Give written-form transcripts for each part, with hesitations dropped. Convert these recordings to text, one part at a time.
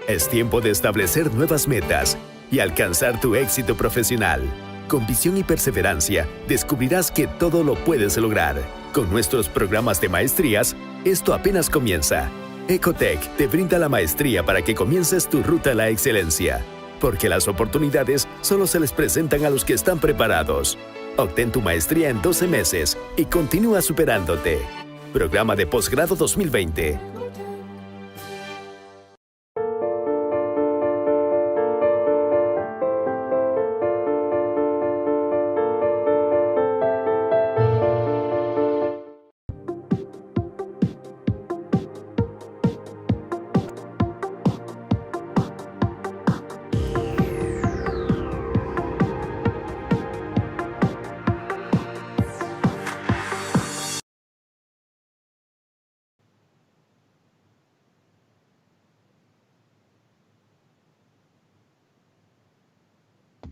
Es tiempo de establecer nuevas metas y alcanzar tu éxito profesional. Con visión y perseverancia, descubrirás que todo lo puedes lograr. Con nuestros programas de maestrías, esto apenas comienza. Ecotech te brinda la maestría para que comiences tu ruta a la excelencia. Porque las oportunidades solo se les presentan a los que están preparados. Obtén tu maestría en 12 meses y continúa superándote. Programa de Posgrado 2020.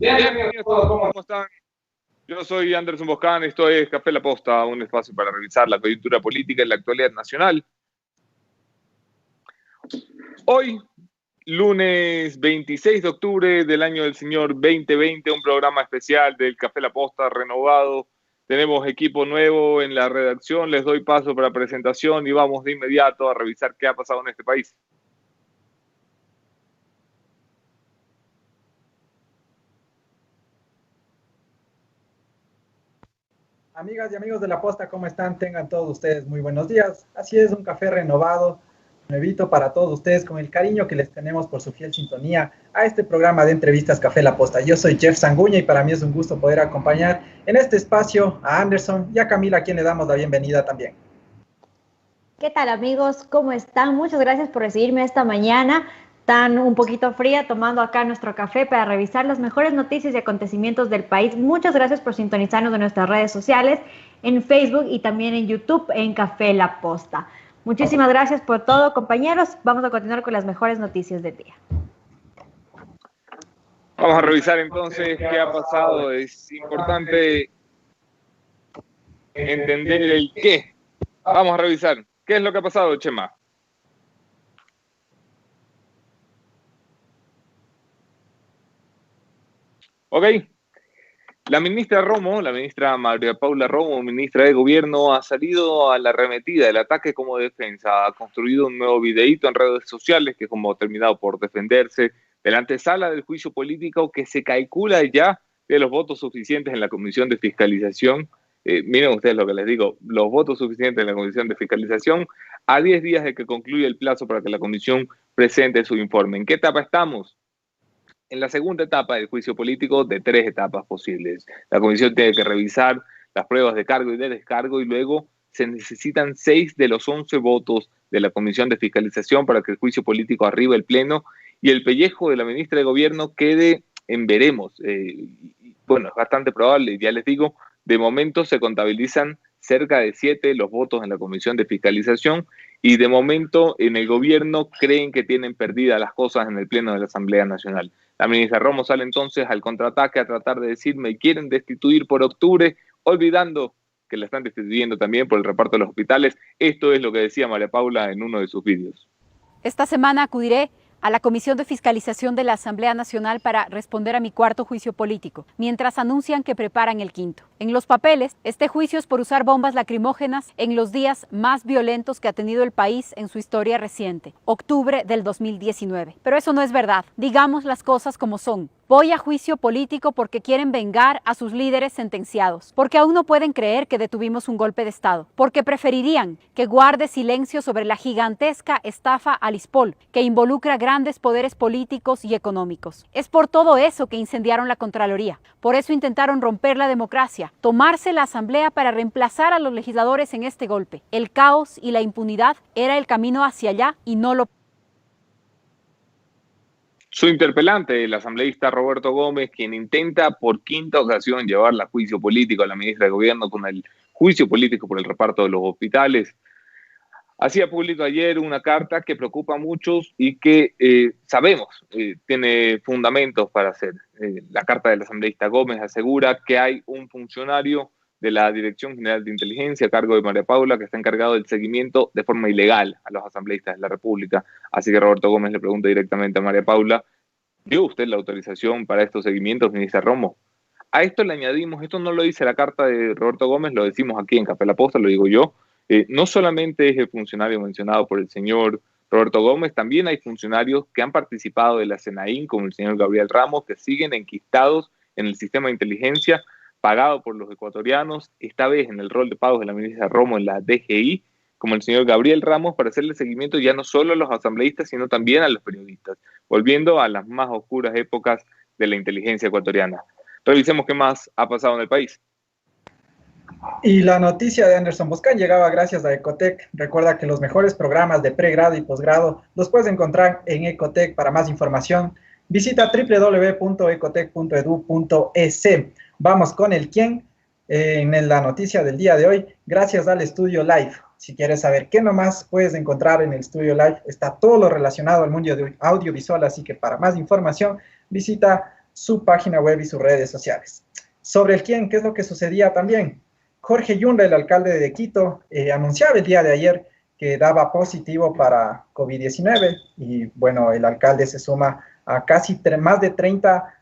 Bien, amigos, ¿cómo están? Yo soy Anderson Boscan, esto es Café La Posta, un espacio para revisar la coyuntura política y la actualidad nacional. Hoy, lunes 26 de octubre del año del Señor 2020, un programa especial del Café La Posta renovado. Tenemos equipo nuevo en la redacción, les doy paso para presentación y vamos de inmediato a revisar qué ha pasado en este país. Amigas y amigos de La Posta, ¿cómo están? Tengan todos ustedes muy buenos días. Así es, un café renovado, nuevito para todos ustedes, con el cariño que les tenemos por su fiel sintonía a este programa de entrevistas Café La Posta. Yo soy Jeff Sanguña y para mí es un gusto poder acompañar en este espacio a Anderson y a Camila, a quien le damos la bienvenida también. ¿Qué tal, amigos? ¿Cómo están? Muchas gracias por recibirme esta mañana tan un poquito fría, tomando acá nuestro café para revisar las mejores noticias y acontecimientos del país. Muchas gracias por sintonizarnos en nuestras redes sociales, en Facebook y también en YouTube en Café La Posta. Muchísimas gracias por todo, compañeros. Vamos a continuar con las mejores noticias del día. Vamos a revisar entonces qué ha pasado. Es importante entender el qué. Vamos a revisar. ¿Qué es lo que ha pasado, Chema? Ok. La ministra Romo, la ministra María Paula Romo, ministra de Gobierno, ha salido a la arremetida del ataque como defensa. Ha construido un nuevo videíto en redes sociales que como ha terminado por defenderse de la antesala del juicio político que se calcula ya de los votos suficientes en la Comisión de Fiscalización. Miren ustedes lo que les digo, los votos suficientes en la Comisión de Fiscalización a 10 días de que concluya el plazo para que la Comisión presente su informe. ¿En qué etapa estamos? En la segunda etapa del juicio político de 3 etapas posibles. La comisión tiene que revisar las pruebas de cargo y de descargo y luego se necesitan 6 de los 11 votos de la comisión de fiscalización para que el juicio político arribe al pleno y el pellejo de la ministra de Gobierno quede en veremos. Bueno, es bastante probable, ya les digo, de momento se contabilizan cerca de 7 los votos en la comisión de fiscalización y de momento en el gobierno creen que tienen perdidas las cosas en el pleno de la Asamblea Nacional. La ministra Romo sale entonces al contraataque a tratar de decir me quieren destituir por octubre, olvidando que la están destituyendo también por el reparto de los hospitales. Esto es lo que decía María Paula en uno de sus vídeos. Esta semana acudiré a la Comisión de Fiscalización de la Asamblea Nacional para responder a mi cuarto juicio político, mientras anuncian que preparan el quinto. En los papeles, este juicio es por usar bombas lacrimógenas en los días más violentos que ha tenido el país en su historia reciente, octubre del 2019. Pero eso no es verdad. Digamos las cosas como son. Voy a juicio político porque quieren vengar a sus líderes sentenciados, porque aún no pueden creer que detuvimos un golpe de Estado, porque preferirían que guarde silencio sobre la gigantesca estafa al ISPOL, que involucra grandes poderes políticos y económicos. Es por todo eso que incendiaron la Contraloría, por eso intentaron romper la democracia, tomarse la Asamblea para reemplazar a los legisladores en este golpe. El caos y la impunidad era el camino hacia allá y no lo... Su interpelante, el asambleísta Roberto Gómez, quien intenta por quinta ocasión llevarla a juicio político a la ministra de Gobierno con el juicio político por el reparto de los hospitales, hacía público ayer una carta que preocupa a muchos y que sabemos tiene fundamentos para hacer. La carta del asambleísta Gómez asegura que hay un funcionario de la Dirección General de Inteligencia a cargo de María Paula, que está encargado del seguimiento de forma ilegal a los asambleístas de la República. Así que Roberto Gómez le pregunta directamente a María Paula, ¿dio usted la autorización para estos seguimientos, ministra Romo? A esto le añadimos, esto no lo dice la carta de Roberto Gómez, lo decimos aquí en Café La Posta, lo digo yo, no solamente es el funcionario mencionado por el señor Roberto Gómez, también hay funcionarios que han participado de la SENAIN, como el señor Gabriel Ramos, que siguen enquistados en el sistema de inteligencia, pagado por los ecuatorianos, esta vez en el rol de pagos de la ministra Romo en la DGI, como el señor Gabriel Ramos, para hacerle seguimiento ya no solo a los asambleístas, sino también a los periodistas, volviendo a las más oscuras épocas de la inteligencia ecuatoriana. Revisemos qué más ha pasado en el país. Y la noticia de Anderson Boscan llegaba gracias a Ecotec. Recuerda que los mejores programas de pregrado y posgrado los puedes encontrar en Ecotec. Para más información, visita www.ecotec.edu.es. Vamos con el quién en la noticia del día de hoy, gracias al Estudio Live. Si quieres saber qué nomás puedes encontrar en el Estudio Live, está todo lo relacionado al mundo audiovisual, así que para más información, visita su página web y sus redes sociales. Sobre el quién, ¿qué es lo que sucedía también? Jorge Yunda, el alcalde de Quito, anunciaba el día de ayer que daba positivo para COVID-19 y bueno, el alcalde se suma a casi más de 30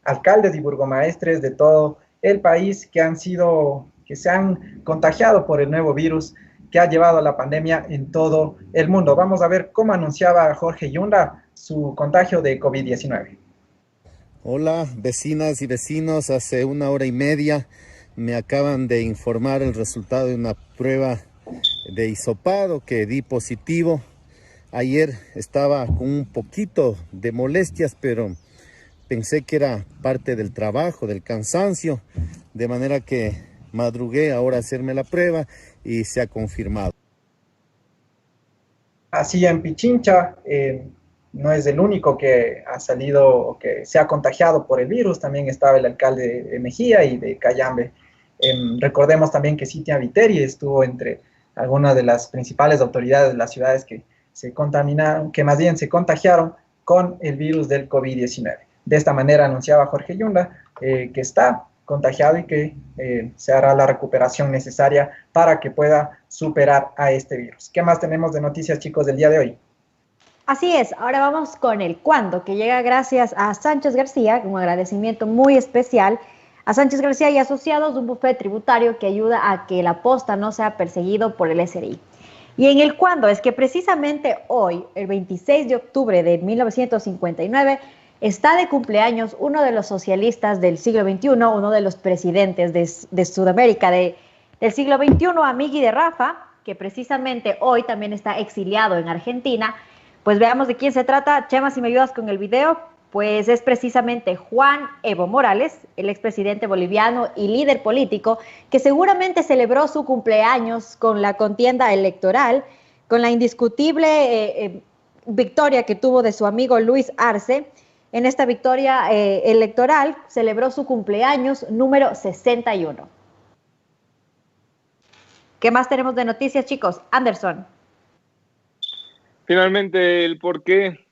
alcaldes y burgomaestres de todo el país que se han contagiado por el nuevo virus que ha llevado a la pandemia en todo el mundo. Vamos a ver cómo anunciaba Jorge Yunda su contagio de COVID-19. Hola, vecinas y vecinos. Hace 1 hora y media me acaban de informar el resultado de una prueba de hisopado que di positivo. Ayer estaba con un poquito de molestias, pero pensé que era parte del trabajo, del cansancio, de manera que madrugué ahora a hacerme la prueba y se ha confirmado. Así en Pichincha, no es el único que ha salido o que se ha contagiado por el virus, también estaba el alcalde de Mejía y de Cayambe. Recordemos también que Cintia Viteri estuvo entre algunas de las principales autoridades de las ciudades que se contaminaron, que más bien se contagiaron con el virus del COVID-19. De esta manera anunciaba Jorge Yunda que está contagiado y que se hará la recuperación necesaria para que pueda superar a este virus. ¿Qué más tenemos de noticias, chicos, del día de hoy? Así es, ahora vamos con el cuándo, que llega gracias a Sánchez García, un agradecimiento muy especial a Sánchez García y asociados, un bufete tributario que ayuda a que la posta no sea perseguido por el SRI. Y en el cuándo es que precisamente hoy, el 26 de octubre de 1959, está de cumpleaños uno de los socialistas del siglo XXI, uno de los presidentes de Sudamérica del siglo XXI, Amigui de Rafa, que precisamente hoy también está exiliado en Argentina. Pues veamos de quién se trata. Chema, si me ayudas con el video, pues es precisamente Juan Evo Morales, el expresidente boliviano y líder político, que seguramente celebró su cumpleaños con la contienda electoral, con la indiscutible victoria que tuvo de su amigo Luis Arce. En esta victoria electoral celebró su cumpleaños número 61. ¿Qué más tenemos de noticias, chicos? Anderson. Finalmente, el por qué.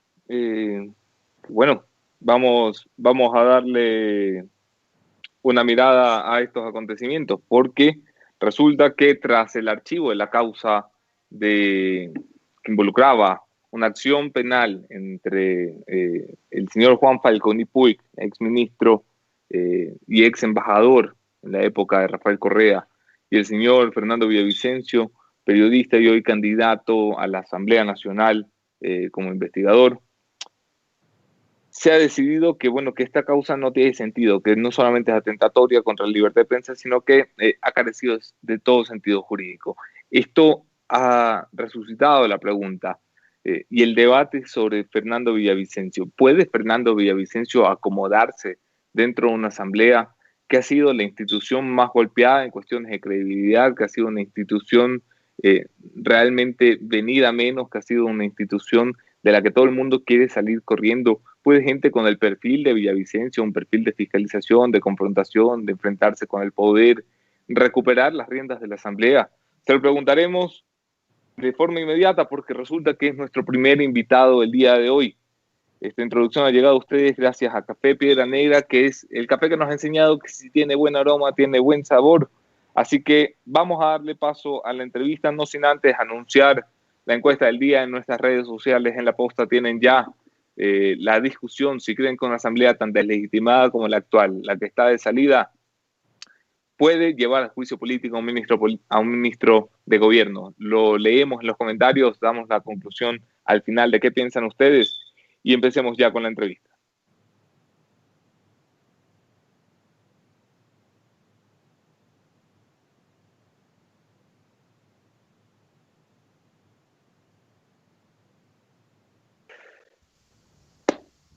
Bueno, vamos a darle una mirada a estos acontecimientos, porque resulta que tras el archivo de la causa que involucraba una acción penal entre el señor Juan Falconi Puig, exministro y ex embajador en la época de Rafael Correa, y el señor Fernando Villavicencio, periodista y hoy candidato a la Asamblea Nacional como investigador, se ha decidido que, bueno, que esta causa no tiene sentido, que no solamente es atentatoria contra la libertad de prensa, sino que ha carecido de todo sentido jurídico. Esto ha resucitado la pregunta y el debate sobre Fernando Villavicencio. ¿Puede Fernando Villavicencio acomodarse dentro de una asamblea que ha sido la institución más golpeada en cuestiones de credibilidad, que ha sido una institución realmente venida menos, que ha sido una institución de la que todo el mundo quiere salir corriendo? ¿Puede gente con el perfil de Villavicencio, un perfil de fiscalización, de confrontación, de enfrentarse con el poder, recuperar las riendas de la Asamblea? Se lo preguntaremos de forma inmediata porque resulta que es nuestro primer invitado el día de hoy. Esta introducción ha llegado a ustedes gracias a Café Piedra Negra, que es el café que nos ha enseñado que si tiene buen aroma, tiene buen sabor. Así que vamos a darle paso a la entrevista, no sin antes anunciar la encuesta del día en nuestras redes sociales. En La Posta tienen ya la discusión si creen que una asamblea tan deslegitimada como la actual, la que está de salida, puede llevar a juicio político a un ministro de gobierno. Lo leemos en los comentarios, damos la conclusión al final de qué piensan ustedes y empecemos ya con la entrevista.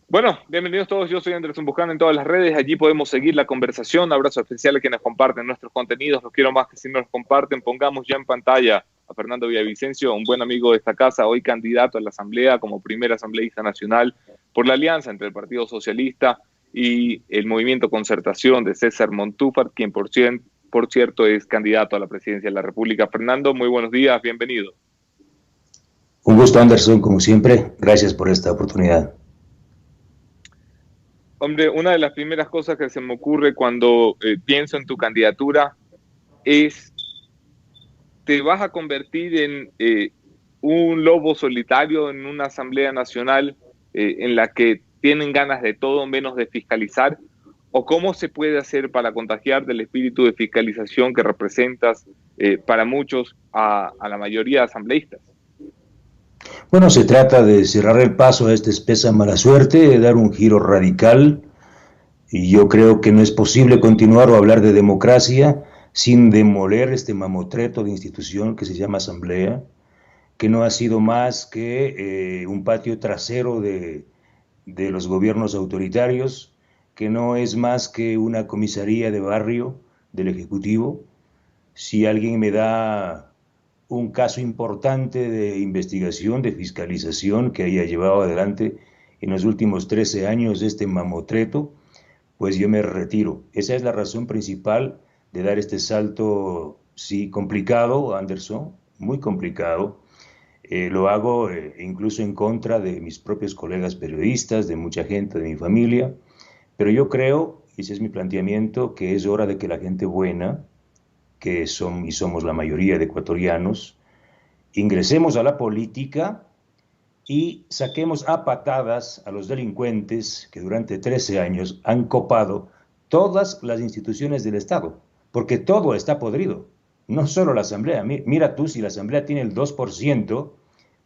Bueno, bienvenidos todos, yo soy Anderson Buján en todas las redes, allí podemos seguir la conversación. Abrazo especial a quienes comparten nuestros contenidos, los quiero más que si no los comparten. Pongamos ya en pantalla a Fernando Villavicencio, un buen amigo de esta casa, hoy candidato a la Asamblea como primer asambleísta nacional por la alianza entre el Partido Socialista y el Movimiento Concertación de César Montúfar, quien por cierto es candidato a la presidencia de la República. Fernando, muy buenos días, bienvenido. Un gusto, Anderson, como siempre, gracias por esta oportunidad. Hombre, una de las primeras cosas que se me ocurre cuando pienso en tu candidatura es, ¿te vas a convertir en un lobo solitario en una Asamblea Nacional en la que tienen ganas de todo menos de fiscalizar? ¿O cómo se puede hacer para contagiar del espíritu de fiscalización que representas para muchos a la mayoría de asambleístas? Bueno, se trata de cerrar el paso a esta espesa mala suerte, de dar un giro radical, y yo creo que no es posible continuar o hablar de democracia sin demoler este mamotreto de institución que se llama Asamblea, que no ha sido más que un patio trasero de los gobiernos autoritarios, que no es más que una comisaría de barrio del Ejecutivo. Si alguien me da un caso importante de investigación, de fiscalización que haya llevado adelante en los últimos 13 años de este mamotreto, pues yo me retiro. Esa es la razón principal de dar este salto, sí, complicado, Anderson, muy complicado. Lo hago incluso en contra de mis propios colegas periodistas, de mucha gente de mi familia, pero yo creo, ese es mi planteamiento, que es hora de que la gente buena, que somos la mayoría de ecuatorianos, ingresemos a la política y saquemos a patadas a los delincuentes que durante 13 años han copado todas las instituciones del Estado, porque todo está podrido, no solo la Asamblea. Mira tú, si la Asamblea tiene el 2%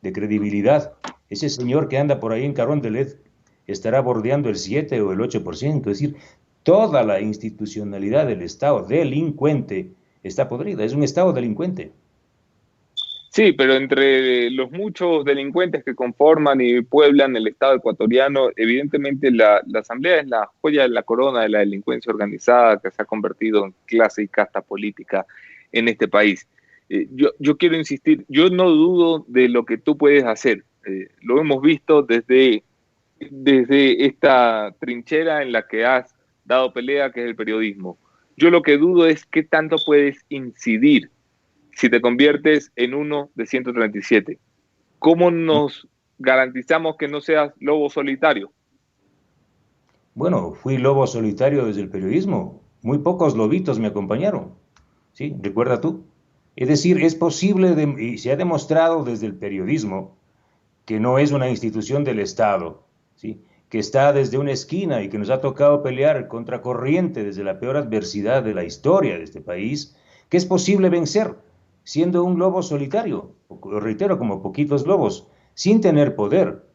de credibilidad, ese señor que anda por ahí en Carondelet estará bordeando el 7 o el 8%, es decir, toda la institucionalidad del Estado delincuente está podrida, es un Estado delincuente. Sí, pero entre los muchos delincuentes que conforman y pueblan el Estado ecuatoriano, evidentemente la Asamblea es la joya de la corona de la delincuencia organizada que se ha convertido en clase y casta política en este país. Yo quiero insistir, yo no dudo de lo que tú puedes hacer. Lo hemos visto desde esta trinchera en la que has dado pelea, que es el periodismo. Yo lo que dudo es qué tanto puedes incidir si te conviertes en uno de 137. ¿Cómo nos garantizamos que no seas lobo solitario? Bueno, fui lobo solitario desde el periodismo. Muy pocos lobitos me acompañaron. ¿Sí? ¿Recuerda tú? Es decir, es posible, y se ha demostrado desde el periodismo, que no es una institución del Estado, ¿sí?, que está desde una esquina y que nos ha tocado pelear contra corriente desde la peor adversidad de la historia de este país, que es posible vencer siendo un lobo solitario, reitero, como poquitos lobos, sin tener poder.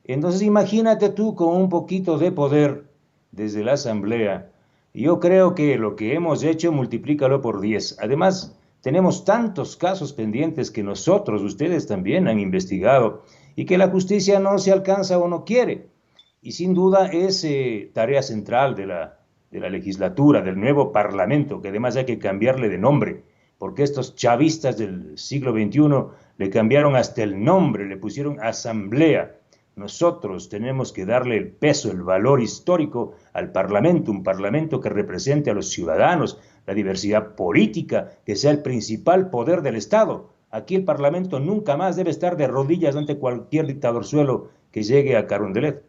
Entonces imagínate tú con un poquito de poder desde la Asamblea. Yo creo que lo que hemos hecho, multiplícalo por 10. Además, tenemos tantos casos pendientes que nosotros, ustedes también han investigado y que la justicia no se alcanza o no quiere. Y sin duda es tarea central de la legislatura, del nuevo Parlamento, que además hay que cambiarle de nombre, porque estos chavistas del siglo XXI le cambiaron hasta el nombre, le pusieron Asamblea. Nosotros tenemos que darle el peso, el valor histórico al Parlamento, un Parlamento que represente a los ciudadanos, la diversidad política, que sea el principal poder del Estado. Aquí el Parlamento nunca más debe estar de rodillas ante cualquier dictadorzuelo que llegue a Carondelet.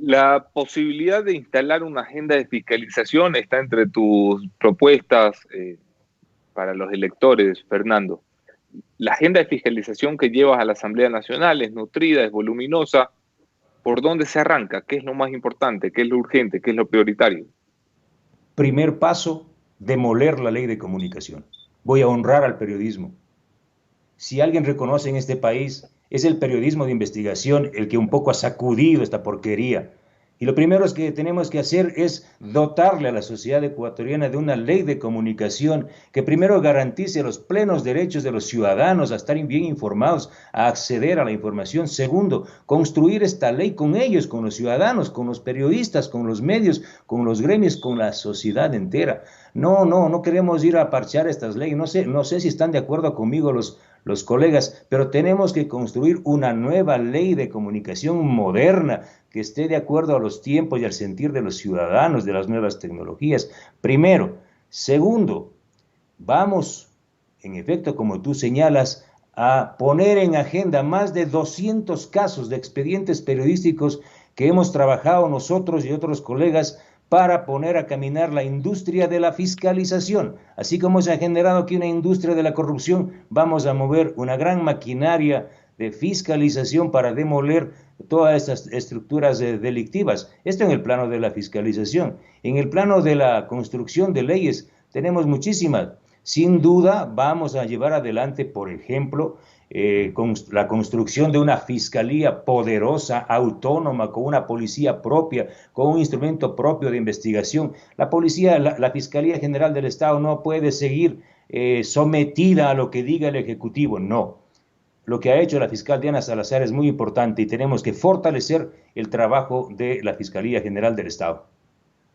La posibilidad de instalar una agenda de fiscalización está entre tus propuestas para los electores, Fernando. La agenda de fiscalización que llevas a la Asamblea Nacional es nutrida, es voluminosa. ¿Por dónde se arranca? ¿Qué es lo más importante? ¿Qué es lo urgente? ¿Qué es lo prioritario? Primer paso, demoler la ley de comunicación. Voy a honrar al periodismo. Si alguien reconoce en este país, es el periodismo de investigación el que un poco ha sacudido esta porquería. Y lo primero que tenemos que hacer es dotarle a la sociedad ecuatoriana de una ley de comunicación que primero garantice los plenos derechos de los ciudadanos a estar bien informados, a acceder a la información. Segundo, construir esta ley con ellos, con los ciudadanos, con los periodistas, con los medios, con los gremios, con la sociedad entera. No queremos ir a parchar estas leyes. No sé si están de acuerdo conmigo los colegas, pero tenemos que construir una nueva ley de comunicación moderna que esté de acuerdo a los tiempos y al sentir de los ciudadanos, de las nuevas tecnologías. Primero. Segundo, vamos, en efecto, como tú señalas, a poner en agenda más de 200 casos de expedientes periodísticos que hemos trabajado nosotros y otros colegas para poner a caminar la industria de la fiscalización. Así como se ha generado aquí una industria de la corrupción, vamos a mover una gran maquinaria de fiscalización para demoler todas estas estructuras delictivas. Esto en el plano de la fiscalización. En el plano de la construcción de leyes tenemos muchísimas. Sin duda vamos a llevar adelante, por ejemplo, con la construcción de una fiscalía poderosa, autónoma, con una policía propia, con un instrumento propio de investigación. La Fiscalía General del Estado no puede seguir sometida a lo que diga el Ejecutivo, no. Lo que ha hecho la fiscal Diana Salazar es muy importante y tenemos que fortalecer el trabajo de la Fiscalía General del Estado,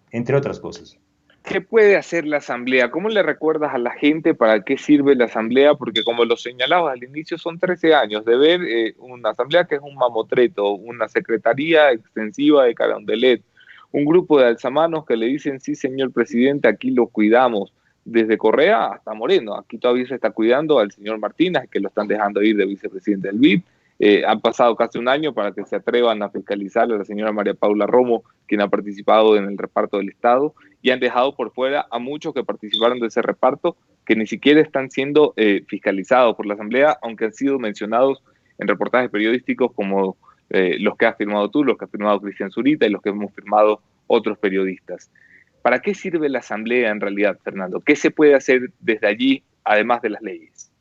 entre otras cosas. ¿Qué puede hacer la Asamblea? ¿Cómo le recuerdas a la gente para qué sirve la Asamblea? Porque como lo señalabas al inicio, son 13 años de ver una Asamblea que es un mamotreto, una secretaría extensiva de Carondelet, un grupo de alzamanos que le dicen, sí, señor presidente, aquí lo cuidamos. Desde Correa hasta Moreno. Aquí todavía se está cuidando al señor Martínez, que lo están dejando ir de vicepresidente del BID. Han pasado casi un año para que se atrevan a fiscalizar a la señora María Paula Romo, quien ha participado en el reparto del Estado, y han dejado por fuera a muchos que participaron de ese reparto, que ni siquiera están siendo fiscalizados por la Asamblea, aunque han sido mencionados en reportajes periodísticos como los que has firmado tú, los que ha firmado Cristian Zurita y los que hemos firmado otros periodistas. ¿Para qué sirve la Asamblea en realidad, Fernando? ¿Qué se puede hacer desde allí, además de las leyes?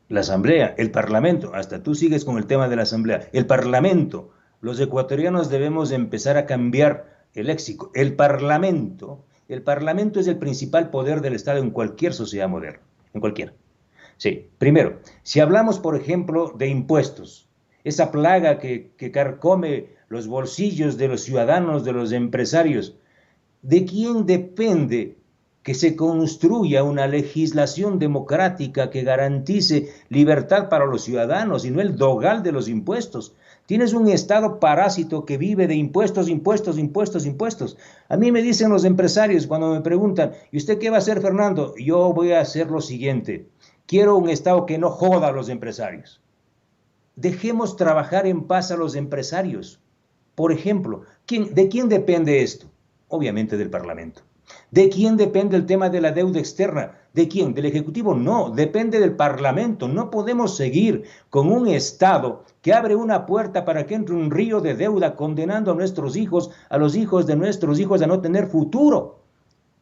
La Asamblea, el Parlamento, hasta tú sigues con el tema de la Asamblea, el Parlamento, los ecuatorianos debemos empezar a cambiar el léxico. El Parlamento es el principal poder del Estado en cualquier sociedad moderna, en cualquiera. Sí, primero, si hablamos, por ejemplo, de impuestos, esa plaga que carcome los bolsillos de los ciudadanos, de los empresarios, ¿de quién depende que se construya una legislación democrática que garantice libertad para los ciudadanos y no el dogal de los impuestos? Tienes un Estado parásito que vive de impuestos, impuestos, impuestos, impuestos. A mí me dicen los empresarios cuando me preguntan, ¿y usted qué va a hacer, Fernando? Yo voy a hacer lo siguiente. Quiero un Estado que no joda a los empresarios. Dejemos trabajar en paz a los empresarios. Por ejemplo, ¿de quién depende esto? Obviamente del Parlamento. ¿De quién depende el tema de la deuda externa? ¿De quién? ¿Del Ejecutivo? No, depende del Parlamento. No podemos seguir con un Estado que abre una puerta para que entre un río de deuda condenando a nuestros hijos, a los hijos de nuestros hijos a no tener futuro.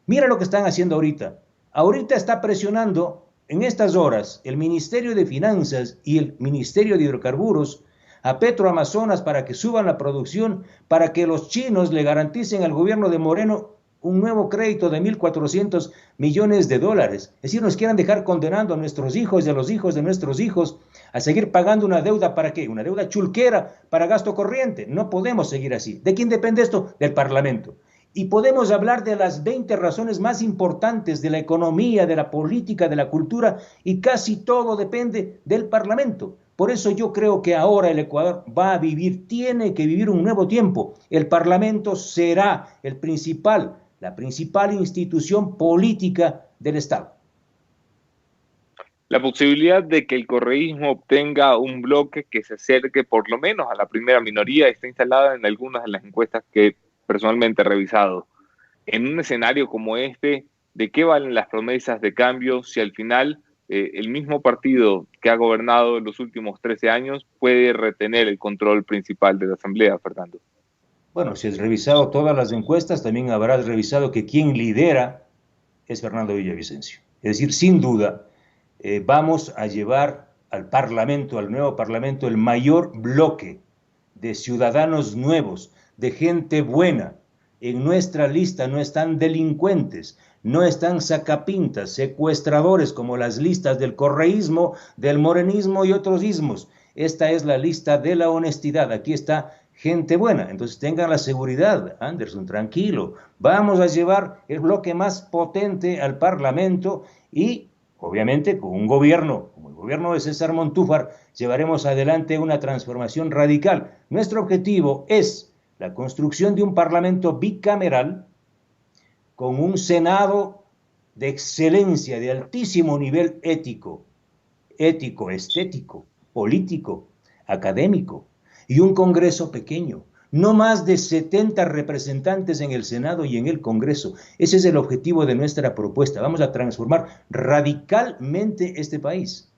Mira lo que están haciendo ahorita. Ahorita está presionando en estas horas el Ministerio de Finanzas y el Ministerio de Hidrocarburos a Petroamazonas para que suban la producción, para que los chinos le garanticen al gobierno de Moreno un nuevo crédito de $1.400 millones. Es decir, nos quieran dejar condenando a nuestros hijos y a los hijos de nuestros hijos a seguir pagando una deuda, ¿para qué? Una deuda chulquera para gasto corriente. No podemos seguir así. ¿De quién depende esto? Del Parlamento. Y podemos hablar de las 20 razones más importantes de la economía, de la política, de la cultura, y casi todo depende del Parlamento. Por eso yo creo que ahora el Ecuador tiene que vivir un nuevo tiempo. El Parlamento será la principal institución política del Estado. la posibilidad de que el correísmo obtenga un bloque que se acerque por lo menos a la primera minoría está instalada en algunas de las encuestas que personalmente he revisado. En un escenario como este, ¿de qué valen las promesas de cambio si al final el mismo partido que ha gobernado en los últimos 13 años puede retener el control principal de la Asamblea, Fernando? Bueno, si has revisado todas las encuestas, también habrás revisado que quien lidera es Fernando Villavicencio. Es decir, sin duda, vamos a llevar al Parlamento, al nuevo Parlamento, el mayor bloque de ciudadanos nuevos, de gente buena. En nuestra lista no están delincuentes, no están sacapintas, secuestradores como las listas del correísmo, del morenismo y otros ismos. Esta es la lista de la honestidad. Aquí está gente buena. Entonces tengan la seguridad, Anderson, tranquilo. Vamos a llevar el bloque más potente al Parlamento y, obviamente, con un gobierno, como el gobierno de César Montúfar, llevaremos adelante una transformación radical. Nuestro objetivo es la construcción de un Parlamento bicameral con un Senado de excelencia, de altísimo nivel ético, estético, político, académico, y un Congreso pequeño, no más de 70 representantes en el Senado y en el Congreso. Ese es el objetivo de nuestra propuesta. Vamos a transformar radicalmente este país.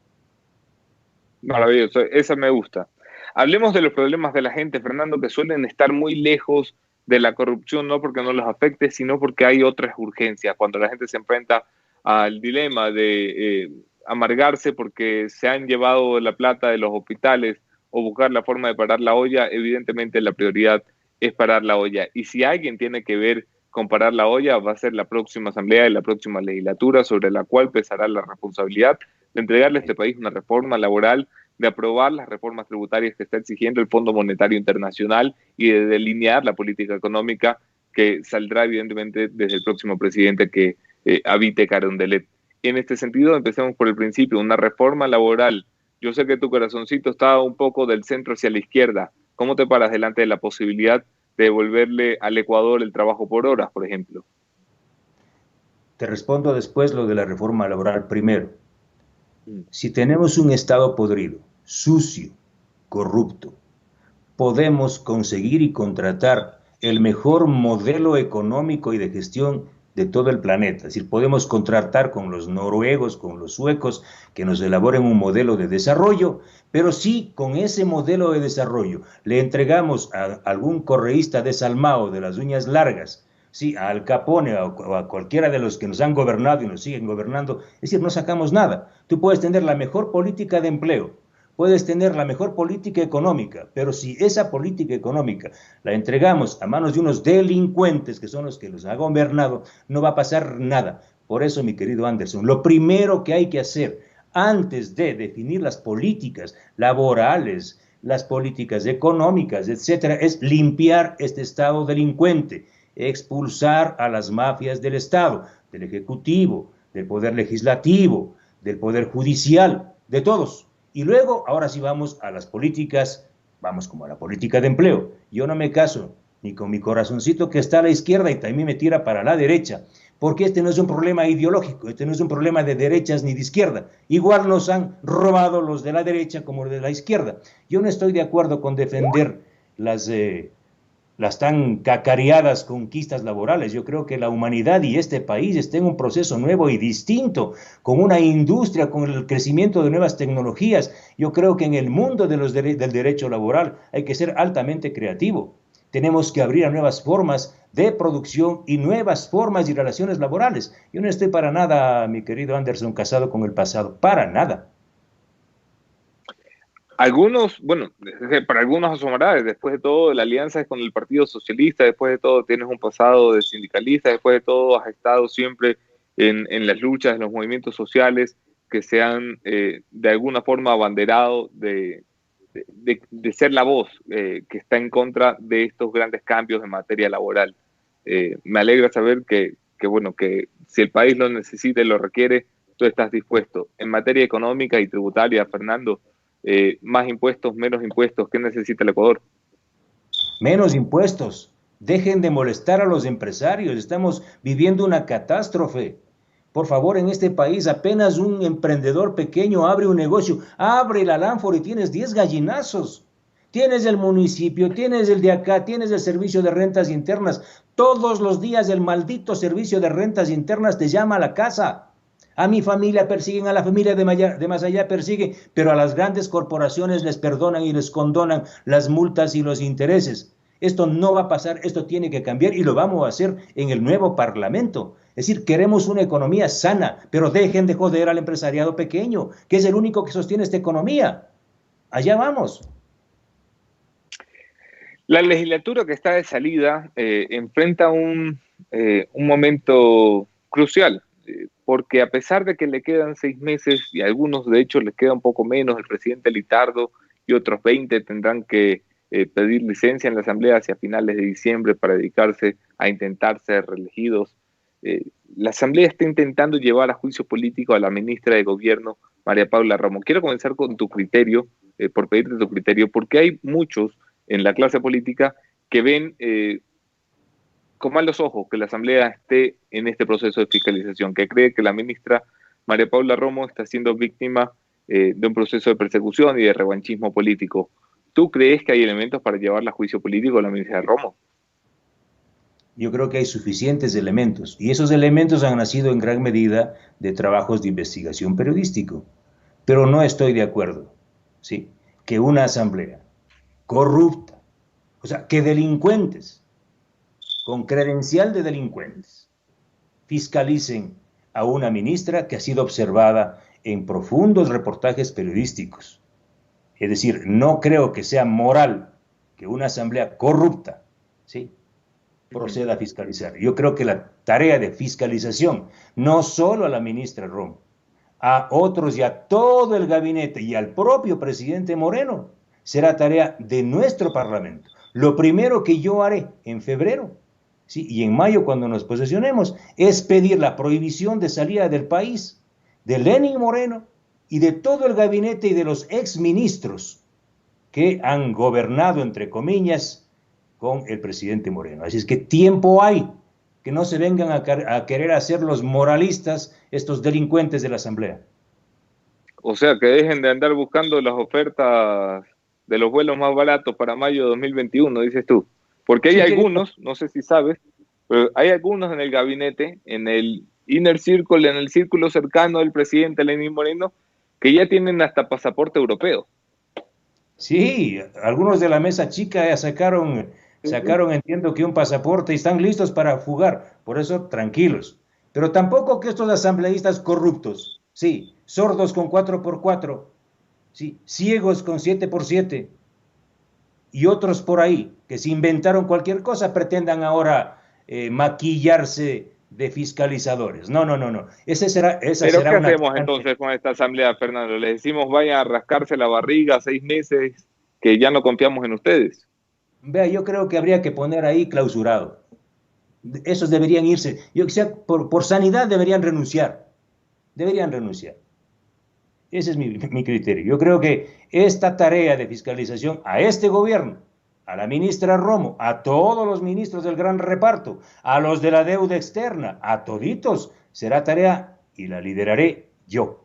Maravilloso, esa me gusta. Hablemos de los problemas de la gente, Fernando, que suelen estar muy lejos de la corrupción, no porque no los afecte, sino porque hay otras urgencias. Cuando la gente se enfrenta al dilema de amargarse porque se han llevado la plata de los hospitales o buscar la forma de parar la olla, evidentemente la prioridad es parar la olla. Y si alguien tiene que ver con parar la olla, va a ser la próxima asamblea y la próxima legislatura, sobre la cual pesará la responsabilidad de entregarle a este país una reforma laboral, de aprobar las reformas tributarias que está exigiendo el Fondo Monetario Internacional y de delinear la política económica que saldrá evidentemente desde el próximo presidente que habite Carondelet. En este sentido, empecemos por el principio, una reforma laboral. Yo sé que tu corazoncito está un poco del centro hacia la izquierda. ¿Cómo te paras delante de la posibilidad de devolverle al Ecuador el trabajo por horas, por ejemplo? Te respondo después lo de la reforma laboral primero. Si tenemos un Estado podrido, sucio, corrupto, podemos conseguir y contratar el mejor modelo económico y de gestión de todo el planeta. Es decir, podemos contratar con los noruegos, con los suecos, que nos elaboren un modelo de desarrollo, pero si con ese modelo de desarrollo le entregamos a algún correísta desalmado de las uñas largas, sí, a Al Capone o a cualquiera de los que nos han gobernado y nos siguen gobernando, es decir, no sacamos nada. Tú puedes tener la mejor política de empleo, puedes tener la mejor política económica, pero si esa política económica la entregamos a manos de unos delincuentes que son los que los han gobernado, no va a pasar nada. Por eso, mi querido Anderson, lo primero que hay que hacer antes de definir las políticas laborales, las políticas económicas, etcétera, es limpiar este Estado delincuente, expulsar a las mafias del Estado, del Ejecutivo, del Poder Legislativo, del Poder Judicial, de todos. Y luego, ahora sí vamos a las políticas, vamos como a la política de empleo. Yo no me caso ni con mi corazoncito que está a la izquierda y también me tira para la derecha, porque este no es un problema ideológico, este no es un problema de derechas ni de izquierda. Igual nos han robado los de la derecha como los de la izquierda. Yo no estoy de acuerdo con defender las tan cacareadas conquistas laborales. Yo creo que la humanidad y este país está en un proceso nuevo y distinto, con una industria, con el crecimiento de nuevas tecnologías. Yo creo que en el mundo del derecho laboral hay que ser altamente creativo. Tenemos que abrir a nuevas formas de producción y nuevas formas y relaciones laborales. Yo no estoy para nada, mi querido Anderson, casado con el pasado, para nada. Algunos, bueno, para algunos asomará, después de todo la alianza es con el Partido Socialista, después de todo tienes un pasado de sindicalista, después de todo has estado siempre en las luchas, en los movimientos sociales que se han de alguna forma abanderado de ser la voz que está en contra de estos grandes cambios en materia laboral. Me alegra saber que si el país lo necesita y lo requiere, tú estás dispuesto. En materia económica y tributaria, Fernando, más impuestos, menos impuestos, ¿qué necesita el Ecuador? Menos impuestos. Dejen de molestar a los empresarios. Estamos viviendo una catástrofe. Por favor, en este país apenas un emprendedor pequeño abre un negocio, abre la Lanford y tienes 10 gallinazos. Tienes el municipio, tienes el de acá, tienes el servicio de rentas internas. Todos los días el maldito servicio de rentas internas te llama a la casa. A mi familia persiguen, a la familia de más allá persiguen, pero a las grandes corporaciones les perdonan y les condonan las multas y los intereses. Esto no va a pasar, esto tiene que cambiar y lo vamos a hacer en el nuevo Parlamento. Es decir, queremos una economía sana, pero dejen de joder al empresariado pequeño, que es el único que sostiene esta economía. Allá vamos. La legislatura que está de salida enfrenta un momento crucial, porque a pesar de que le quedan 6 meses, y a algunos de hecho les queda un poco menos, el presidente Litardo y otros 20 tendrán que pedir licencia en la Asamblea hacia finales de diciembre para dedicarse a intentar ser reelegidos. La Asamblea está intentando llevar a juicio político a la ministra de Gobierno, María Paula Romo. Quiero comenzar con tu criterio, por pedirte tu criterio, porque hay muchos en la clase política que ven con malos ojos que la Asamblea esté en este proceso de fiscalización, que cree que la ministra María Paula Romo está siendo víctima de un proceso de persecución y de revanchismo político. ¿Tú crees que hay elementos para llevarla a juicio político a la ministra Romo? Yo creo que hay suficientes elementos, y esos elementos han nacido en gran medida de trabajos de investigación periodístico. Pero no estoy de acuerdo, ¿sí?, que una asamblea corrupta, o sea, que delincuentes, con credencial de delincuentes, fiscalicen a una ministra que ha sido observada en profundos reportajes periodísticos. Es decir, no creo que sea moral que una asamblea corrupta, ¿sí?, proceda a fiscalizar. Yo creo que la tarea de fiscalización, no solo a la ministra Romo, a otros y a todo el gabinete y al propio presidente Moreno, será tarea de nuestro Parlamento. Lo primero que yo haré en febrero, ¿sí?, y en mayo cuando nos posesionemos, es pedir la prohibición de salida del país de Lenín Moreno y de todo el gabinete y de los exministros que han gobernado, entre comillas, con el presidente Moreno. Así es que tiempo hay, que no se vengan a querer hacer los moralistas estos delincuentes de la Asamblea. O sea, que dejen de andar buscando las ofertas de los vuelos más baratos para mayo de 2021, dices tú. Porque hay algunos, no sé si sabes, pero hay algunos en el gabinete, en el inner circle, en el círculo cercano del presidente Lenín Moreno, que ya tienen hasta pasaporte europeo. Sí, algunos de la mesa chica ya sacaron, entiendo que un pasaporte y están listos para fugar. Por eso, tranquilos. Pero tampoco que estos asambleístas corruptos, sí, sordos con 4x4, sí, ciegos con 7x7, y otros por ahí que se inventaron cualquier cosa, pretendan ahora maquillarse de fiscalizadores. No. ¿Pero qué hacemos entonces con esta asamblea, Fernando? ¿Les decimos vayan a rascarse la barriga 6 meses, que ya no confiamos en ustedes? Vea, yo creo que habría que poner ahí clausurado. Esos deberían irse. Yo que sea, por sanidad deberían renunciar. Ese es mi criterio. Yo creo que esta tarea de fiscalización a este gobierno, a la ministra Romo, a todos los ministros del gran reparto, a los de la deuda externa, a toditos, será tarea y la lideraré yo.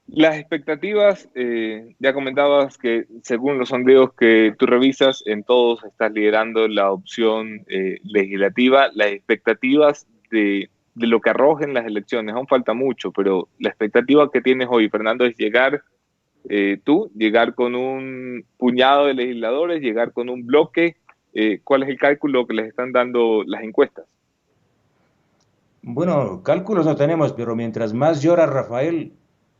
Las expectativas, ya comentabas que según los sondeos que tú revisas, en todos estás liderando la opción legislativa. Las expectativas de lo que arrojen las elecciones, aún falta mucho, pero la expectativa que tienes hoy, Fernando, es llegar llegar con un puñado de legisladores, llegar con un bloque. ¿Cuál es el cálculo que les están dando las encuestas? Bueno, cálculos no tenemos, pero mientras más llora Rafael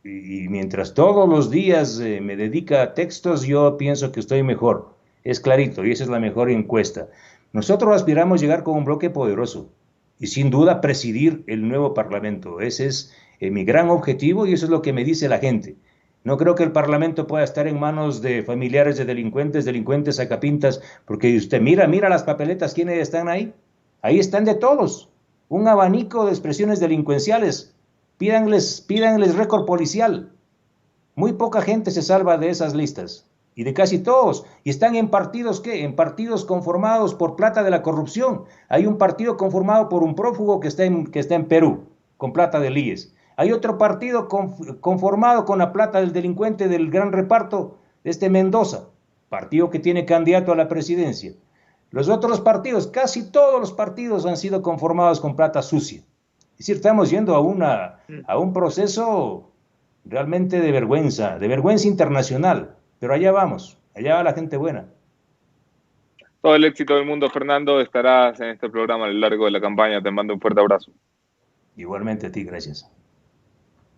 y mientras todos los días me dedica a textos, yo pienso que estoy mejor. Es clarito, y esa es la mejor encuesta. Nosotros aspiramos a llegar con un bloque poderoso y sin duda presidir el nuevo Parlamento. Ese es mi gran objetivo y eso es lo que me dice la gente. No creo que el Parlamento pueda estar en manos de familiares de delincuentes sacapintas, porque usted mira las papeletas, ¿quiénes están ahí? Ahí están de todos, un abanico de expresiones delincuenciales. Pídanles récord policial. Muy poca gente se salva de esas listas. y de casi todos, y están en partidos, ¿qué? En partidos conformados por plata de la corrupción. Hay un partido conformado por un prófugo que está en Perú, con plata del IES. Hay otro partido conformado con la plata del delincuente del gran reparto, Mendoza, partido que tiene candidato a la presidencia. Los otros partidos, casi todos los partidos han sido conformados con plata sucia. Es decir, estamos yendo a un proceso realmente de vergüenza internacional. Pero allá vamos, allá va la gente buena. Todo el éxito del mundo, Fernando. Estarás en este programa a lo largo de la campaña. Te mando un fuerte abrazo. Igualmente a ti, gracias.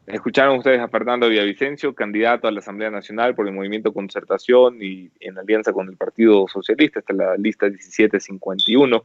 Escucharon ustedes a Fernando Villavicencio, candidato a la Asamblea Nacional por el Movimiento Concertación y en alianza con el Partido Socialista, está la lista 1751,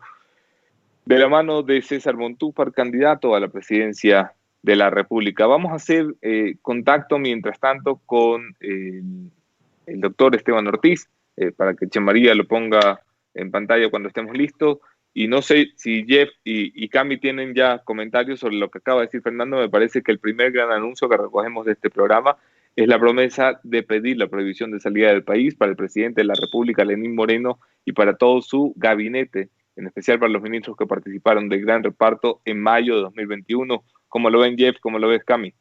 de la mano de César Montúfar, candidato a la presidencia de la República. Vamos a hacer contacto, mientras tanto, con el doctor Esteban Ortiz, para que María lo ponga en pantalla cuando estemos listos. Y no sé si Jeff y Cami tienen ya comentarios sobre lo que acaba de decir Fernando. Me parece que el primer gran anuncio que recogemos de este programa es la promesa de pedir la prohibición de salida del país para el presidente de la República, Lenín Moreno, y para todo su gabinete, en especial para los ministros que participaron del gran reparto en mayo de 2021. ¿Cómo lo ven, Jeff? ¿Cómo lo ves, Cami?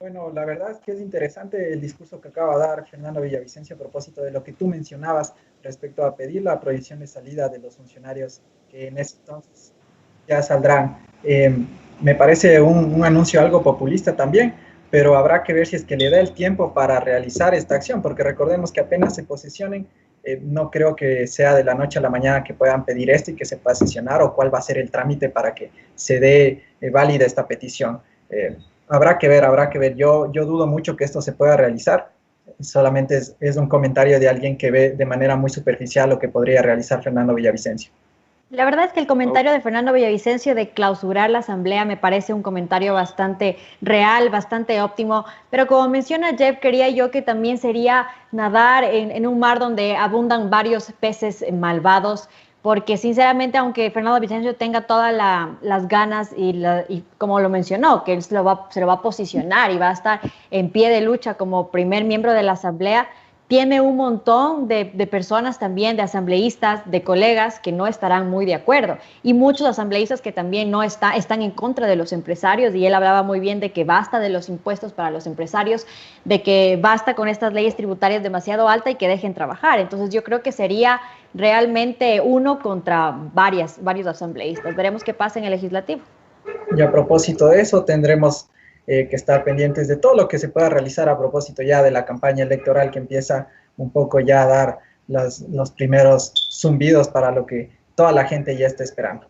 Bueno, la verdad es que es interesante el discurso que acaba de dar Fernando Villavicencio a propósito de lo que tú mencionabas respecto a pedir la prohibición de salida de los funcionarios que en ese entonces ya saldrán. Me parece un anuncio algo populista también, pero habrá que ver si es que le da el tiempo para realizar esta acción, porque recordemos que apenas se posesionen, no creo que sea de la noche a la mañana que puedan pedir esto y que se pueda sesionar, o cuál va a ser el trámite para que se dé válida esta petición. Habrá que ver. Yo dudo mucho que esto se pueda realizar. Solamente es un comentario de alguien que ve de manera muy superficial lo que podría realizar Fernando Villavicencio. La verdad es que el comentario de Fernando Villavicencio de clausurar la asamblea me parece un comentario bastante real, bastante óptimo, pero como menciona Jeff, quería yo que también sería nadar en un mar donde abundan varios peces malvados, porque sinceramente, aunque Fernando Villavicencio tenga todas las ganas y como lo mencionó, que él se lo va a posicionar y va a estar en pie de lucha como primer miembro de la asamblea, tiene un montón de personas también, de asambleístas, de colegas que no estarán muy de acuerdo, y muchos asambleístas que también están en contra de los empresarios, y él hablaba muy bien de que basta de los impuestos para los empresarios, de que basta con estas leyes tributarias demasiado altas y que dejen trabajar. Entonces yo creo que sería realmente uno contra varios asambleístas. Veremos qué pasa en el legislativo. Y a propósito de eso, tendremos que estar pendientes de todo lo que se pueda realizar a propósito ya de la campaña electoral, que empieza un poco ya a dar los primeros zumbidos para lo que toda la gente ya está esperando.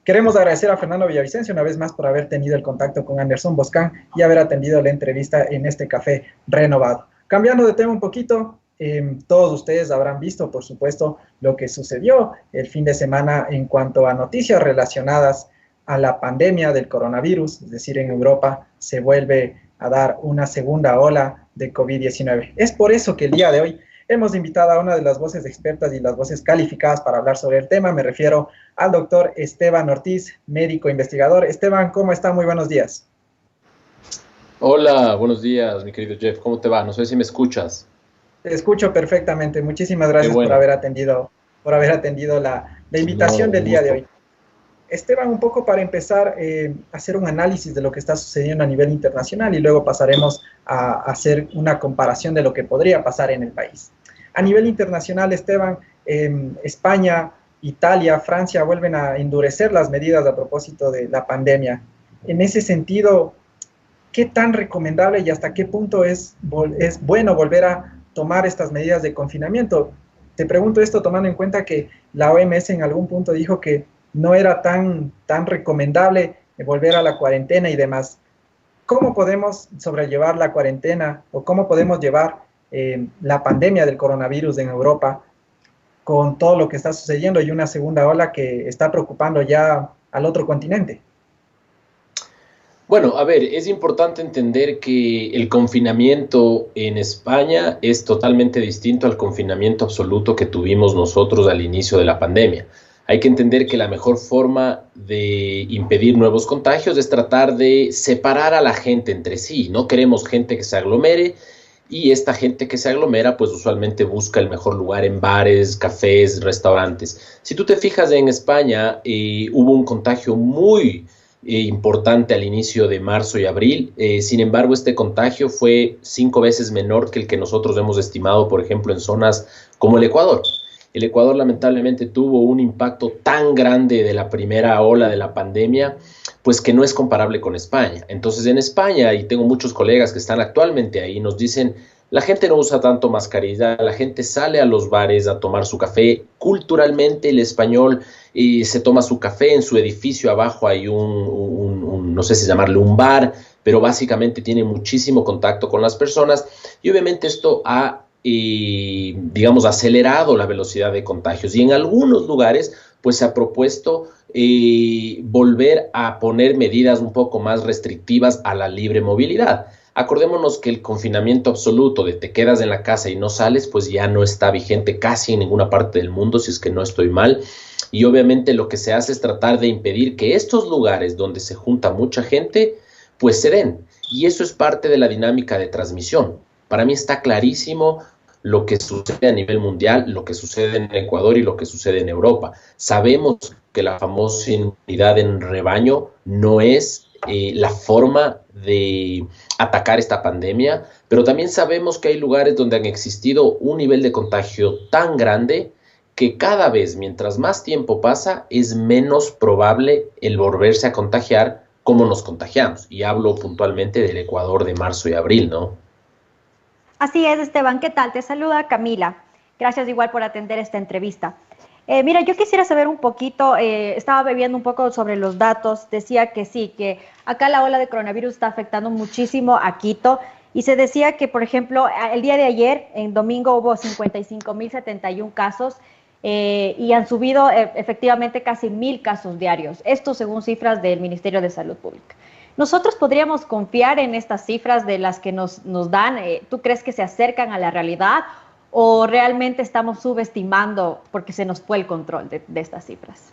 Queremos agradecer a Fernando Villavicencio una vez más por haber tenido el contacto con Anderson Boscan y haber atendido la entrevista en este café renovado. Cambiando de tema un poquito, todos ustedes habrán visto, por supuesto, lo que sucedió el fin de semana en cuanto a noticias relacionadas a la pandemia del coronavirus, es decir, en Europa se vuelve a dar una segunda ola de COVID-19. Es por eso que el día de hoy hemos invitado a una de las voces expertas y las voces calificadas para hablar sobre el tema. Me refiero al doctor Esteban Ortiz, médico investigador. Esteban, ¿cómo está? Muy buenos días. Hola, buenos días, mi querido Jeff. ¿Cómo te va? No sé si me escuchas. Te escucho perfectamente. Muchísimas gracias por haber atendido la invitación del día de hoy. Esteban, un poco para empezar a hacer un análisis de lo que está sucediendo a nivel internacional y luego pasaremos a hacer una comparación de lo que podría pasar en el país. A nivel internacional, Esteban, España, Italia, Francia vuelven a endurecer las medidas a propósito de la pandemia. En ese sentido, ¿qué tan recomendable y hasta qué punto es bueno volver a tomar estas medidas de confinamiento? Te pregunto esto tomando en cuenta que la OMS en algún punto dijo que no era tan recomendable volver a la cuarentena y demás. ¿Cómo podemos sobrellevar la cuarentena o cómo podemos llevar la pandemia del coronavirus en Europa con todo lo que está sucediendo y una segunda ola que está preocupando ya al otro continente? Bueno, a ver, es importante entender que el confinamiento en España es totalmente distinto al confinamiento absoluto que tuvimos nosotros al inicio de la pandemia. Hay que entender que la mejor forma de impedir nuevos contagios es tratar de separar a la gente entre sí. No queremos gente que se aglomere y esta gente que se aglomera pues usualmente busca el mejor lugar en bares, cafés, restaurantes. Si tú te fijas en España, hubo un contagio muy importante al inicio de marzo y abril. Sin embargo, este contagio fue 5 veces menor que el que nosotros hemos estimado, por ejemplo, en zonas como el Ecuador. El Ecuador lamentablemente tuvo un impacto tan grande de la primera ola de la pandemia, pues que no es comparable con España. Entonces en España, y tengo muchos colegas que están actualmente ahí, nos dicen, la gente no usa tanto mascarilla, la gente sale a los bares a tomar su café. Culturalmente el español se toma su café en su edificio, abajo hay no sé si llamarle un bar, pero básicamente tiene muchísimo contacto con las personas, y obviamente esto ha digamos, acelerado la velocidad de contagios, y en algunos lugares pues se ha propuesto volver a poner medidas un poco más restrictivas a la libre movilidad. Acordémonos que el confinamiento absoluto de te quedas en la casa y no sales, pues ya no está vigente casi en ninguna parte del mundo, si es que no estoy mal, y obviamente lo que se hace es tratar de impedir que estos lugares donde se junta mucha gente pues se den, y eso es parte de la dinámica de transmisión. Para mí está clarísimo lo que sucede a nivel mundial, lo que sucede en Ecuador y lo que sucede en Europa. Sabemos que la famosa inmunidad en rebaño no es la forma de atacar esta pandemia, pero también sabemos que hay lugares donde han existido un nivel de contagio tan grande que cada vez, mientras más tiempo pasa, es menos probable el volverse a contagiar como nos contagiamos. Y hablo puntualmente del Ecuador de marzo y abril, ¿no? Así es, Esteban. ¿Qué tal? Te saluda Camila. Gracias igual por atender esta entrevista. Mira, yo quisiera saber un poquito, estaba viendo un poco sobre los datos, decía que sí, que acá la ola de coronavirus está afectando muchísimo a Quito, y se decía que, por ejemplo, el día de ayer, en domingo, hubo 55.071 casos, y han subido efectivamente casi 1.000 casos diarios, esto según cifras del Ministerio de Salud Pública. ¿Nosotros podríamos confiar en estas cifras de las que nos dan? ¿Tú crees que se acercan a la realidad o realmente estamos subestimando porque se nos fue el control de estas cifras?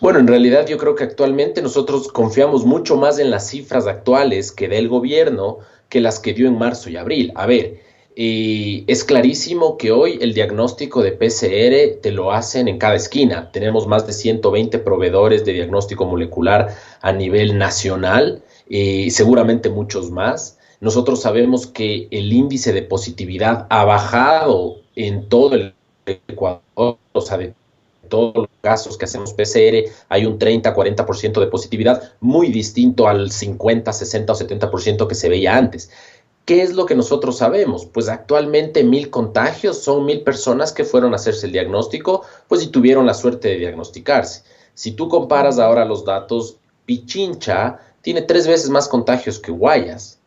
Bueno, en realidad yo creo que actualmente nosotros confiamos mucho más en las cifras actuales que del gobierno que las que dio en marzo y abril. A ver, es clarísimo que hoy el diagnóstico de PCR te lo hacen en cada esquina. Tenemos más de 120 proveedores de diagnóstico molecular a nivel nacional, seguramente muchos más. Nosotros sabemos que el índice de positividad ha bajado en todo el Ecuador, o sea, de todos los casos que hacemos PCR, hay un 30-40% de positividad, muy distinto al 50, 60 o 70% que se veía antes. ¿Qué es lo que nosotros sabemos? Pues actualmente 1.000 contagios son 1.000 personas que fueron a hacerse el diagnóstico, pues y tuvieron la suerte de diagnosticarse. Si tú comparas ahora los datos, Pichincha tiene 3 veces más contagios que Guayas.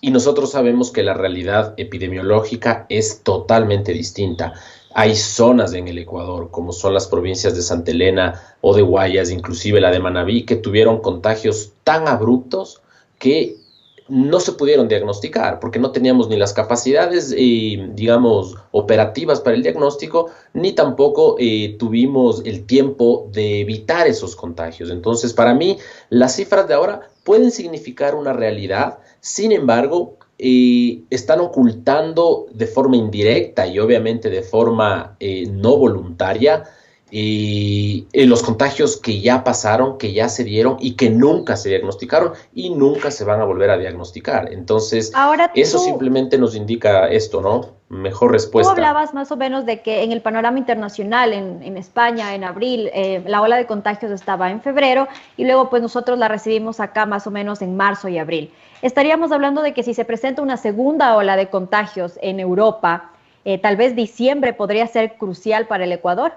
Y nosotros sabemos que la realidad epidemiológica es totalmente distinta. Hay zonas en el Ecuador, como son las provincias de Santa Elena o de Guayas, inclusive la de Manabí, que tuvieron contagios tan abruptos que no se pudieron diagnosticar porque no teníamos ni las capacidades, digamos, operativas para el diagnóstico, ni tampoco tuvimos el tiempo de evitar esos contagios. Entonces, para mí, las cifras de ahora pueden significar una realidad, sin embargo, están ocultando de forma indirecta y obviamente de forma no voluntaria los contagios que ya pasaron, que ya se dieron y que nunca se diagnosticaron y nunca se van a volver a diagnosticar. Entonces, eso simplemente nos indica esto, ¿no? Mejor respuesta. Tú hablabas más o menos de que en el panorama internacional, en España, en abril, la ola de contagios estaba en febrero y luego pues nosotros la recibimos acá más o menos en marzo y abril. Estaríamos hablando de que si se presenta una segunda ola de contagios en Europa, tal vez diciembre podría ser crucial para el Ecuador.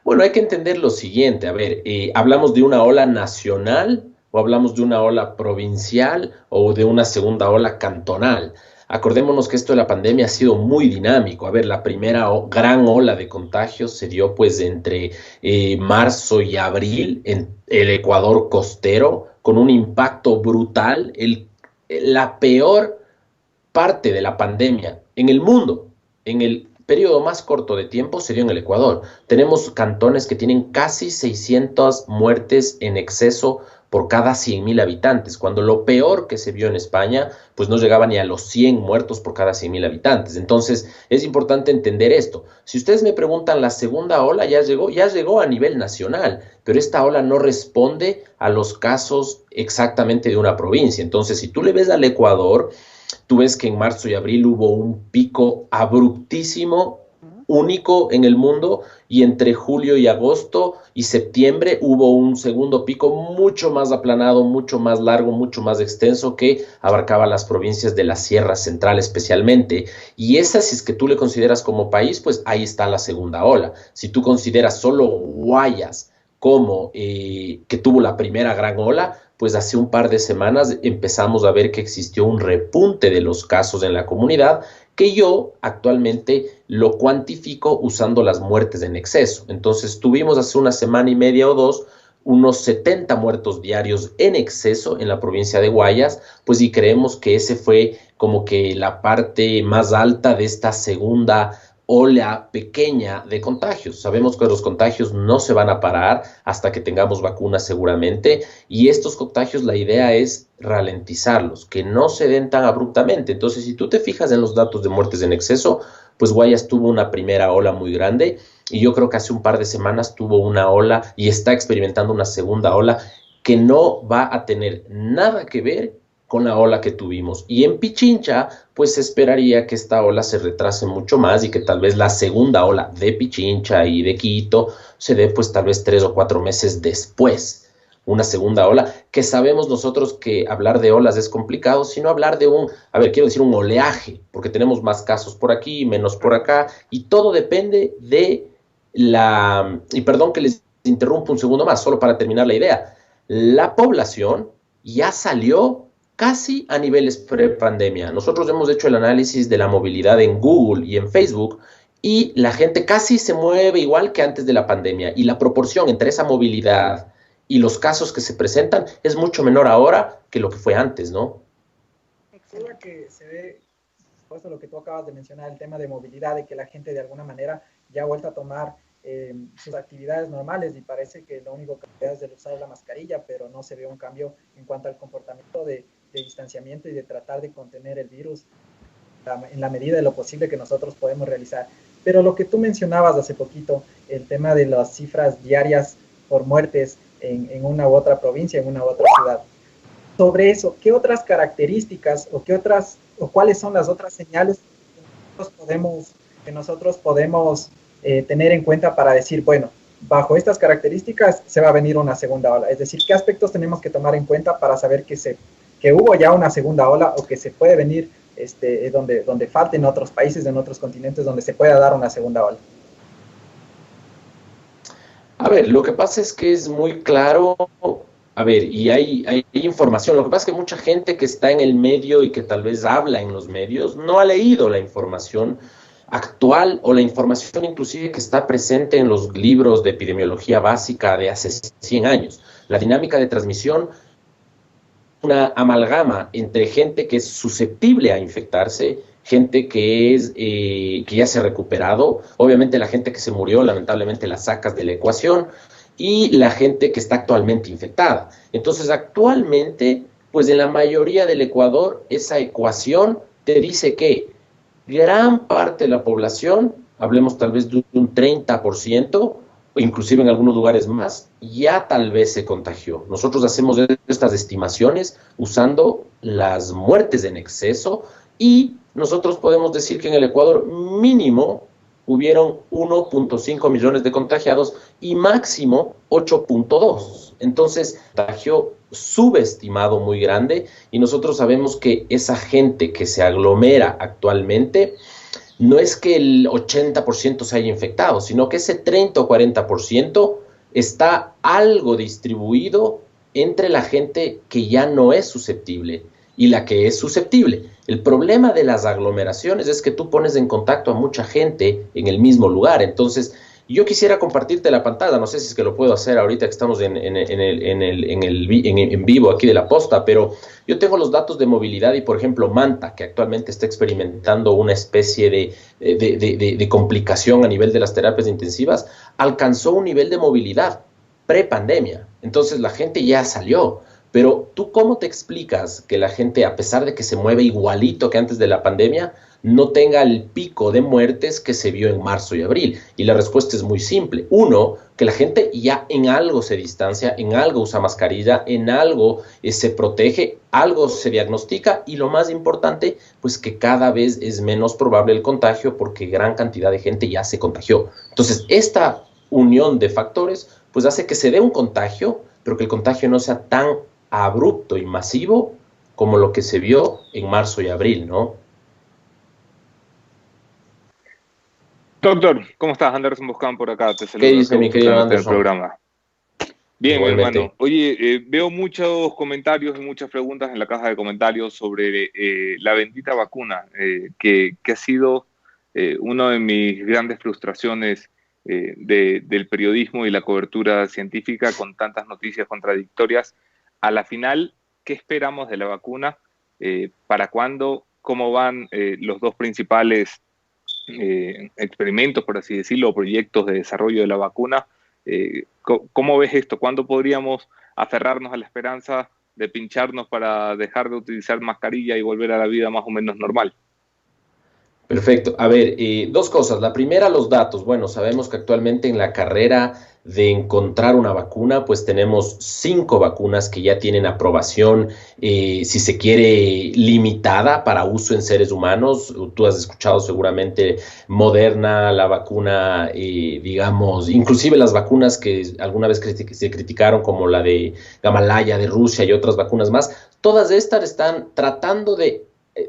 Bueno, hay que entender lo siguiente, a ver, ¿hablamos de una ola nacional o hablamos de una ola provincial o de una segunda ola cantonal? Acordémonos que esto de la pandemia ha sido muy dinámico. A ver, la primera gran ola de contagios se dio pues entre marzo y abril en el Ecuador costero, con un impacto brutal, la peor parte de la pandemia en el mundo, en el periodo más corto de tiempo se dio en el Ecuador. Tenemos cantones que tienen casi 600 muertes en exceso por cada 100.000 habitantes, cuando lo peor que se vio en España, pues no llegaba ni a los 100 muertos por cada 100.000 habitantes. Entonces, es importante entender esto. Si ustedes me preguntan, la segunda ola ya llegó a nivel nacional, pero esta ola no responde a los casos exactamente de una provincia. Entonces, si tú le ves al Ecuador, tú ves que en marzo y abril hubo un pico abruptísimo, único en el mundo, y entre julio y agosto y septiembre hubo un segundo pico mucho más aplanado, mucho más largo, mucho más extenso, que abarcaba las provincias de la Sierra Central especialmente. Y esa, si es que tú le consideras como país, pues ahí está la segunda ola. Si tú consideras solo Guayas como que tuvo la primera gran ola, pues hace un par de semanas empezamos a ver que existió un repunte de los casos en la comunidad, que yo actualmente lo cuantifico usando las muertes en exceso. Entonces tuvimos hace una semana y media o dos unos 70 muertos diarios en exceso en la provincia de Guayas, pues, y creemos que ese fue como que la parte más alta de esta segunda ola pequeña de contagios. Sabemos que los contagios no se van a parar hasta que tengamos vacunas seguramente, y estos contagios la idea es ralentizarlos, que no se den tan abruptamente. Entonces, si tú te fijas en los datos de muertes en exceso, pues Guayas tuvo una primera ola muy grande, y yo creo que hace un par de semanas tuvo una ola y está experimentando una segunda ola que no va a tener nada que ver con la ola que tuvimos. Y en Pichincha, pues se esperaría que esta ola se retrase mucho más y que tal vez la segunda ola de Pichincha y de Quito se dé pues tal vez 3 o 4 meses después. Una segunda ola, que sabemos nosotros que hablar de olas es complicado, sino hablar de un oleaje, porque tenemos más casos por aquí, menos por acá, y todo depende de y perdón que les interrumpo un segundo más, solo para terminar la idea. La población ya salió casi a niveles pre-pandemia. Nosotros hemos hecho el análisis de la movilidad en Google y en Facebook, y la gente casi se mueve igual que antes de la pandemia, y la proporción entre esa movilidad y los casos que se presentan es mucho menor ahora que lo que fue antes, ¿no? Excelente. Que se ve, puesto lo que tú acabas de mencionar, el tema de movilidad, de que la gente de alguna manera ya ha vuelto a tomar sus actividades normales, y parece que lo único que queda es de usar la mascarilla, pero no se ve un cambio en cuanto al comportamiento de distanciamiento y de tratar de contener el virus en la medida de lo posible que nosotros podemos realizar. Pero lo que tú mencionabas hace poquito, el tema de las cifras diarias por muertes en una u otra provincia, en una u otra ciudad. Sobre eso, ¿qué otras características o cuáles son las otras señales que nosotros podemos tener en cuenta para decir, bueno, bajo estas características se va a venir una segunda ola? Es decir, ¿qué aspectos tenemos que tomar en cuenta para saber que hubo ya una segunda ola, o que se puede venir donde falten otros países, en otros continentes, donde se pueda dar una segunda ola? A ver, lo que pasa es que es muy claro, y hay información. Lo que pasa es que mucha gente que está en el medio y que tal vez habla en los medios no ha leído la información actual, o la información inclusive que está presente en los libros de epidemiología básica de hace 100 años. La dinámica de transmisión, una amalgama entre gente que es susceptible a infectarse, gente que ya se ha recuperado, obviamente la gente que se murió, lamentablemente la sacas de la ecuación, y la gente que está actualmente infectada. Entonces, actualmente, pues en la mayoría del Ecuador, esa ecuación te dice que gran parte de la población, hablemos tal vez de un 30%, inclusive en algunos lugares más, ya tal vez se contagió. Nosotros hacemos estas estimaciones usando las muertes en exceso, y nosotros podemos decir que en el Ecuador mínimo hubieron 1.5 millones de contagiados y máximo 8.2. Entonces, contagio subestimado muy grande, y nosotros sabemos que esa gente que se aglomera actualmente no es que el 80% se haya infectado, sino que ese 30 o 40% está algo distribuido entre la gente que ya no es susceptible y la que es susceptible. El problema de las aglomeraciones es que tú pones en contacto a mucha gente en el mismo lugar. Entonces, yo quisiera compartirte la pantalla, no sé si es que lo puedo hacer ahorita que estamos en vivo aquí de La Posta, pero yo tengo los datos de movilidad, y por ejemplo Manta, que actualmente está experimentando una especie de complicación a nivel de las terapias intensivas, alcanzó un nivel de movilidad prepandemia. Entonces la gente ya salió. Pero ¿tú cómo te explicas que la gente, a pesar de que se mueve igualito que antes de la pandemia, no tenga el pico de muertes que se vio en marzo y abril? Y la respuesta es muy simple. Uno, que la gente ya en algo se distancia, en algo usa mascarilla, en algo se protege, algo se diagnostica, y lo más importante, pues que cada vez es menos probable el contagio porque gran cantidad de gente ya se contagió. Entonces, esta unión de factores pues hace que se dé un contagio, pero que el contagio no sea tan abrupto y masivo como lo que se vio en marzo y abril, ¿no? Doctor, ¿cómo estás? Anderson Boscan por acá. Te saludo. ¿Qué dice mi querido Anderson? Programa. Bien, Igualmente. hermano. Oye, veo muchos comentarios y muchas preguntas en la caja de comentarios sobre la bendita vacuna, que ha sido una de mis grandes frustraciones del periodismo y la cobertura científica con tantas noticias contradictorias. A la final, ¿qué esperamos de la vacuna? ¿Para cuándo? ¿Cómo van los dos principales experimentos, por así decirlo, o proyectos de desarrollo de la vacuna? ¿Cómo ves esto? ¿Cuándo podríamos aferrarnos a la esperanza de pincharnos para dejar de utilizar mascarilla y volver a la vida más o menos normal? Perfecto. A ver, dos cosas. La primera, los datos. Bueno, sabemos que actualmente en la carrera de encontrar una vacuna, pues tenemos 5 vacunas que ya tienen aprobación, si se quiere, limitada para uso en seres humanos. Tú has escuchado seguramente Moderna, la vacuna, digamos, inclusive las vacunas que alguna vez se criticaron, como la de Gamalaya de Rusia y otras vacunas más. Todas estas están tratando de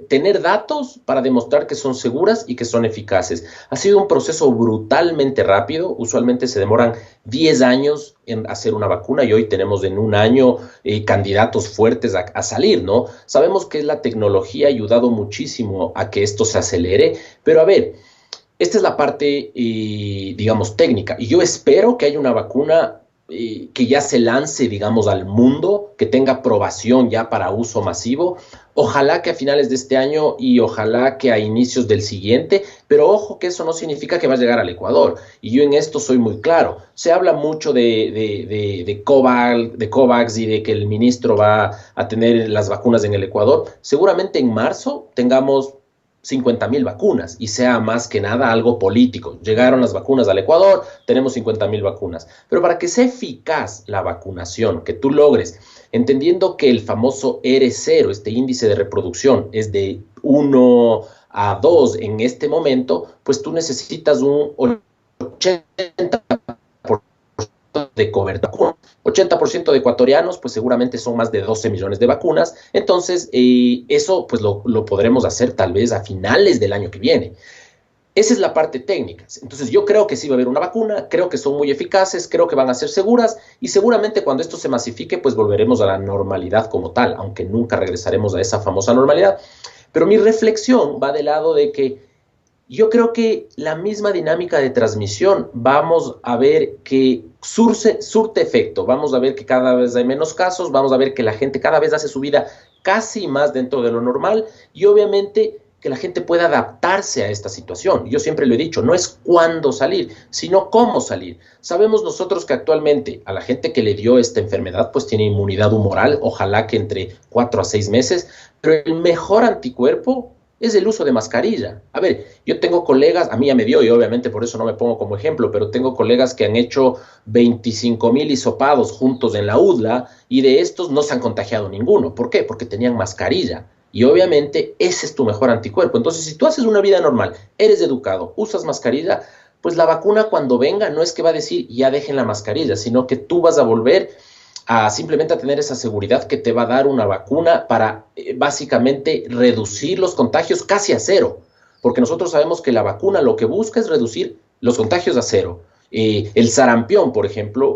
tener datos para demostrar que son seguras y que son eficaces. Ha sido un proceso brutalmente rápido. Usualmente se demoran 10 años en hacer una vacuna y hoy tenemos en un año candidatos fuertes a salir, ¿no? Sabemos que la tecnología ha ayudado muchísimo a que esto se acelere, pero a ver, esta es la parte, digamos, técnica, y yo espero que haya una vacuna que ya se lance, digamos, al mundo, que tenga aprobación ya para uso masivo. Ojalá que a finales de este año y ojalá que a inicios del siguiente, pero ojo que eso no significa que va a llegar al Ecuador. Y yo en esto soy muy claro. Se habla mucho de COVAX y de que el ministro va a tener las vacunas en el Ecuador. Seguramente en marzo tengamos 50,000 vacunas y sea más que nada algo político. Llegaron las vacunas al Ecuador, tenemos 50,000 vacunas. Pero para que sea eficaz la vacunación, que tú logres, entendiendo que el famoso R0, este índice de reproducción, es de 1 a 2 en este momento, pues tú necesitas un 80% de cobertura. 80% de ecuatorianos, pues seguramente son más de 12 millones de vacunas. Entonces, eso pues lo podremos hacer tal vez a finales del año que viene. Esa es la parte técnica. Entonces, yo creo que sí va a haber una vacuna, creo que son muy eficaces, creo que van a ser seguras y seguramente cuando esto se masifique, pues volveremos a la normalidad como tal, aunque nunca regresaremos a esa famosa normalidad. Pero mi reflexión va del lado de que yo creo que la misma dinámica de transmisión vamos a ver que surte efecto, vamos a ver que cada vez hay menos casos, vamos a ver que la gente cada vez hace su vida casi más dentro de lo normal y obviamente que la gente pueda adaptarse a esta situación. Yo siempre lo he dicho, no es cuándo salir, sino cómo salir. Sabemos nosotros que actualmente a la gente que le dio esta enfermedad pues tiene inmunidad humoral, ojalá que entre 4 a 6 meses, pero el mejor anticuerpo es el uso de mascarilla. A ver, yo tengo colegas, a mí ya me dio y obviamente por eso no me pongo como ejemplo, pero tengo colegas que han hecho 25,000 hisopados juntos en la UDLA y de estos no se han contagiado ninguno. ¿Por qué? Porque tenían mascarilla. Y obviamente ese es tu mejor anticuerpo. Entonces, si tú haces una vida normal, eres educado, usas mascarilla, pues la vacuna cuando venga no es que va a decir ya dejen la mascarilla, sino que tú vas a volver a simplemente a tener esa seguridad que te va a dar una vacuna para básicamente reducir los contagios casi a cero, porque nosotros sabemos que la vacuna lo que busca es reducir los contagios a cero. El sarampión, por ejemplo,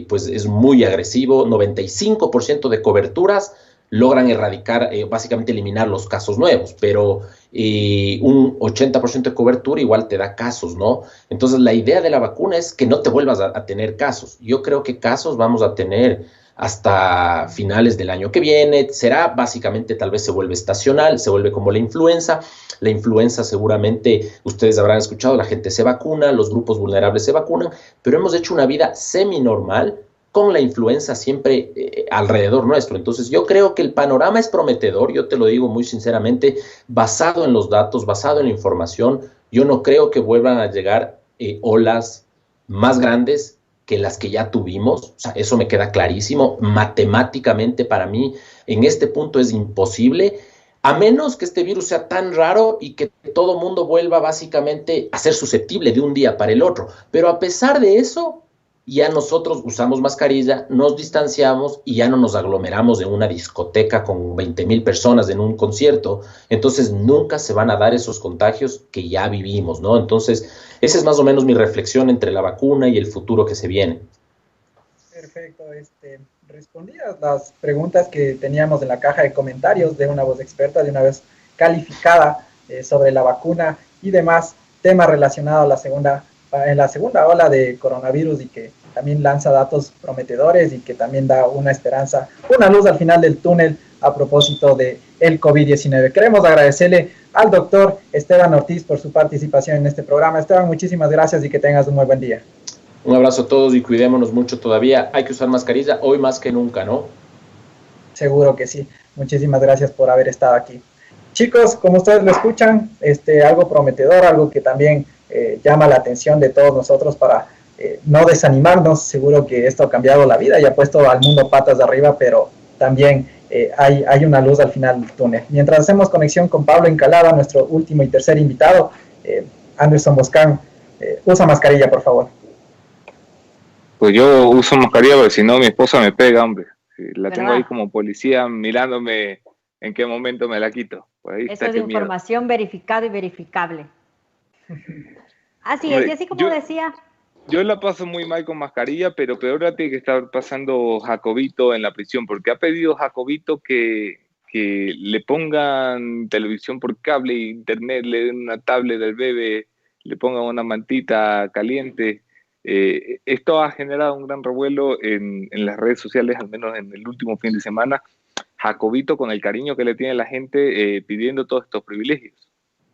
pues es muy agresivo, 95% de coberturas logran erradicar, básicamente eliminar los casos nuevos, pero un 80% de cobertura igual te da casos, ¿no? Entonces la idea de la vacuna es que no te vuelvas a tener casos. Yo creo que casos vamos a tener hasta finales del año que viene. Será básicamente, tal vez se vuelve estacional, se vuelve como la influenza. La influenza seguramente ustedes habrán escuchado, la gente se vacuna, los grupos vulnerables se vacunan, pero hemos hecho una vida semi-normal con la influenza siempre alrededor nuestro. Entonces yo creo que el panorama es prometedor, yo te lo digo muy sinceramente, basado en los datos, basado en la información. Yo no creo que vuelvan a llegar olas más grandes que las que ya tuvimos. O sea, eso me queda clarísimo. Matemáticamente para mí en este punto es imposible, a menos que este virus sea tan raro y que todo mundo vuelva básicamente a ser susceptible de un día para el otro. Pero a pesar de eso, ya nosotros usamos mascarilla, nos distanciamos y ya no nos aglomeramos en una discoteca con 20,000 personas en un concierto. Entonces nunca se van a dar esos contagios que ya vivimos, ¿no? Entonces esa es más o menos mi reflexión entre la vacuna y el futuro que se viene. Perfecto. Respondidas las preguntas que teníamos en la caja de comentarios de una voz experta, de una vez calificada sobre la vacuna y demás temas relacionados en la segunda ola de coronavirus, y que también lanza datos prometedores y que también da una esperanza, una luz al final del túnel a propósito de el COVID-19. Queremos agradecerle al doctor Esteban Ortiz por su participación en este programa. Esteban, muchísimas gracias y que tengas un muy buen día. Un abrazo a todos y cuidémonos mucho todavía. Hay que usar mascarilla hoy más que nunca, ¿no? Seguro que sí. Muchísimas gracias por haber estado aquí. Chicos, como ustedes lo escuchan, algo prometedor, algo que también llama la atención de todos nosotros para no desanimarnos. Seguro que esto ha cambiado la vida y ha puesto al mundo patas de arriba, pero también hay una luz al final del túnel. Mientras hacemos conexión con Pablo Encalada, nuestro último y tercer invitado, Anderson Boscan, usa mascarilla, por favor. Pues yo uso mascarilla porque si no mi esposa me pega, hombre. La tengo ahí como policía mirándome en qué momento me la quito. Pues ahí eso es información verificada y verificable. Así es, y así como decía... Yo la paso muy mal con mascarilla, pero peor la tiene que estar pasando Jacobito en la prisión, porque ha pedido Jacobito que le pongan televisión por cable, internet, le den una tablet al bebé, le pongan una mantita caliente. Esto ha generado un gran revuelo en las redes sociales, al menos en el último fin de semana. Jacobito, con el cariño que le tiene la gente, pidiendo todos estos privilegios.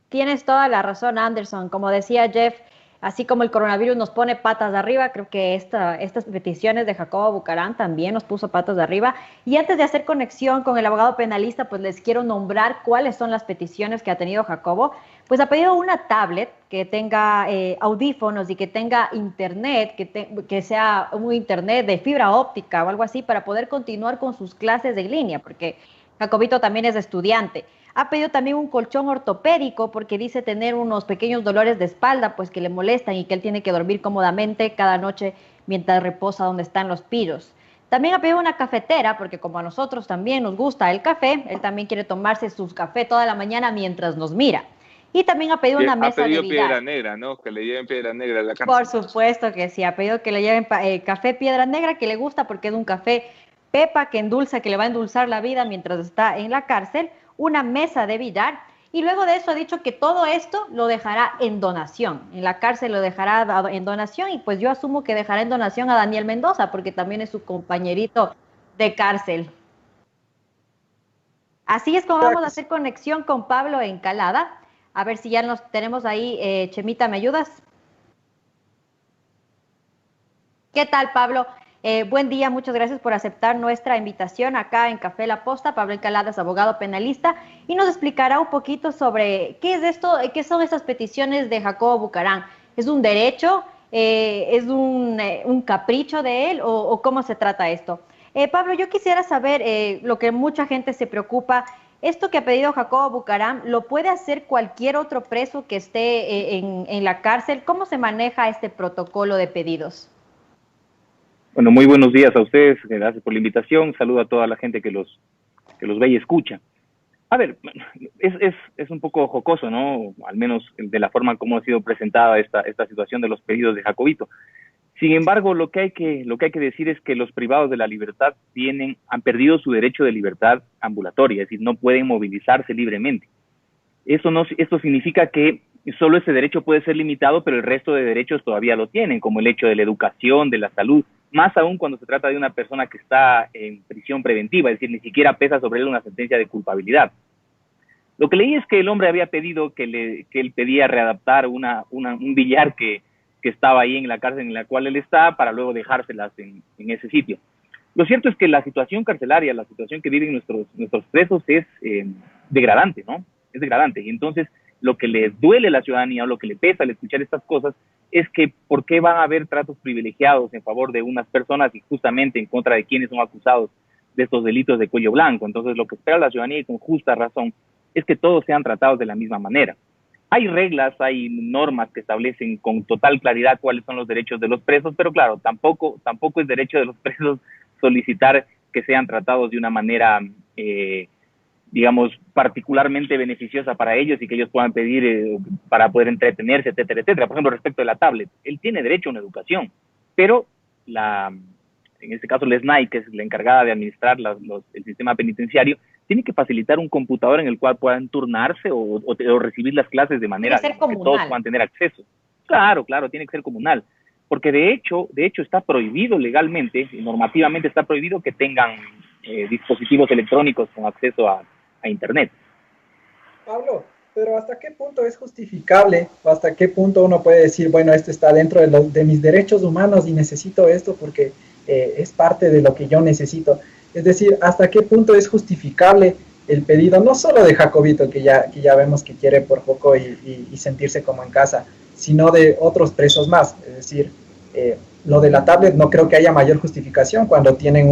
Tienes toda la razón, Anderson. Como decía Jeff, así como el coronavirus nos pone patas de arriba, creo que estas peticiones de Jacobo Bucaram también nos puso patas de arriba. Y antes de hacer conexión con el abogado penalista, pues les quiero nombrar cuáles son las peticiones que ha tenido Jacobo. Pues ha pedido una tablet que tenga audífonos y que tenga internet, que sea un internet de fibra óptica o algo así, para poder continuar con sus clases en línea, porque Jacobito también es estudiante. Ha pedido también un colchón ortopédico porque dice tener unos pequeños dolores de espalda, pues que le molestan, y que él tiene que dormir cómodamente cada noche mientras reposa donde están los piros. También ha pedido una cafetera porque como a nosotros también nos gusta el café, él también quiere tomarse su café toda la mañana mientras nos mira. Y también ha pedido una mesa de billar. Ha pedido piedra negra, ¿no? Que le lleven piedra negra a la cárcel. Por supuesto que sí, ha pedido que le lleven café piedra negra, que le gusta porque es un café pepa que endulza, que le va a endulzar la vida mientras está en la cárcel. Una mesa de billar, y luego de eso ha dicho que todo esto lo dejará en donación, en la cárcel lo dejará en donación, y pues yo asumo que dejará en donación a Daniel Mendoza, porque también es su compañerito de cárcel. Así es como vamos a hacer conexión con Pablo Encalada, a ver si ya nos tenemos ahí. Chemita, ¿me ayudas? ¿Qué tal, Pablo? Buen día, muchas gracias por aceptar nuestra invitación acá en Café La Posta. Pablo Encalada es abogado penalista y nos explicará un poquito sobre qué es esto, qué son estas peticiones de Jacobo Bucaram. ¿Es un derecho? ¿Es un capricho de él? ¿O cómo se trata esto? Pablo, yo quisiera saber lo que mucha gente se preocupa. Esto que ha pedido Jacobo Bucaram, ¿lo puede hacer cualquier otro preso que esté en la cárcel? ¿Cómo se maneja este protocolo de pedidos? Bueno, muy buenos días a ustedes, gracias por la invitación, saludo a toda la gente que los ve y escucha. A ver, es un poco jocoso, ¿no? Al menos de la forma como ha sido presentada esta situación de los pedidos de Jacobito. Sin embargo, lo que hay que decir es que los privados de la libertad han perdido su derecho de libertad ambulatoria, es decir, no pueden movilizarse libremente. Esto significa que solo ese derecho puede ser limitado, pero el resto de derechos todavía lo tienen, como el hecho de la educación, de la salud, más aún cuando se trata de una persona que está en prisión preventiva, es decir, ni siquiera pesa sobre él una sentencia de culpabilidad. Lo que leí es que el hombre había pedido que él pedía readaptar un billar que que estaba ahí en la cárcel en la cual él está, para luego dejárselas en ese sitio. Lo cierto es que la situación carcelaria, la situación que viven nuestros presos es degradante, ¿no? Es degradante. Y entonces lo que le duele a la ciudadanía o lo que le pesa al escuchar estas cosas es que ¿por qué van a haber tratos privilegiados en favor de unas personas y justamente en contra de quienes son acusados de estos delitos de cuello blanco? Entonces lo que espera la ciudadanía, y con justa razón, es que todos sean tratados de la misma manera. Hay reglas, hay normas que establecen con total claridad cuáles son los derechos de los presos, pero claro, tampoco es derecho de los presos solicitar que sean tratados de una manera, digamos, particularmente beneficiosa para ellos y que ellos puedan pedir para poder entretenerse, etcétera, etcétera. Por ejemplo, respecto de la tablet, él tiene derecho a una educación, pero en este caso la SNAI, que es la encargada de administrar el sistema penitenciario, tiene que facilitar un computador en el cual puedan turnarse o recibir las clases de manera que todos puedan tener acceso. Claro, tiene que ser comunal. Porque de hecho está prohibido legalmente y normativamente está prohibido que tengan dispositivos electrónicos con acceso a Internet. Pablo, pero ¿hasta qué punto es justificable o hasta qué punto uno puede decir, bueno, esto está dentro de mis derechos humanos y necesito esto porque es parte de lo que yo necesito? Es decir, ¿hasta qué punto es justificable el pedido no solo de Jacobito, que ya vemos que quiere por poco y sentirse como en casa, sino de otros presos más? Es decir, lo de la tablet no creo que haya mayor justificación cuando tienen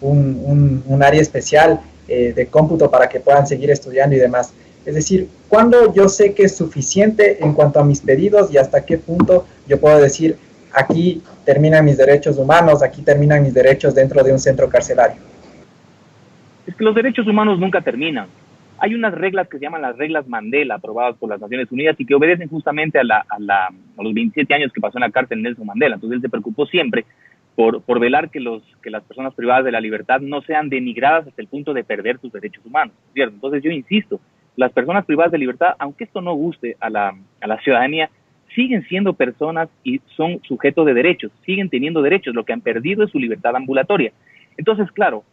un área especial de cómputo para que puedan seguir estudiando y demás. Es decir, ¿cuándo yo sé que es suficiente en cuanto a mis pedidos y hasta qué punto yo puedo decir, aquí terminan mis derechos humanos, aquí terminan mis derechos dentro de un centro carcelario? Es que los derechos humanos nunca terminan. Hay unas reglas que se llaman las reglas Mandela, aprobadas por las Naciones Unidas y que obedecen justamente a los 27 años que pasó en la cárcel Nelson Mandela. Entonces él se preocupó siempre por velar que las personas privadas de la libertad no sean denigradas hasta el punto de perder sus derechos humanos, ¿cierto? Entonces yo insisto, las personas privadas de libertad, aunque esto no guste a la ciudadanía, siguen siendo personas y son sujetos de derechos, siguen teniendo derechos. Lo que han perdido es su libertad ambulatoria. Entonces, claro,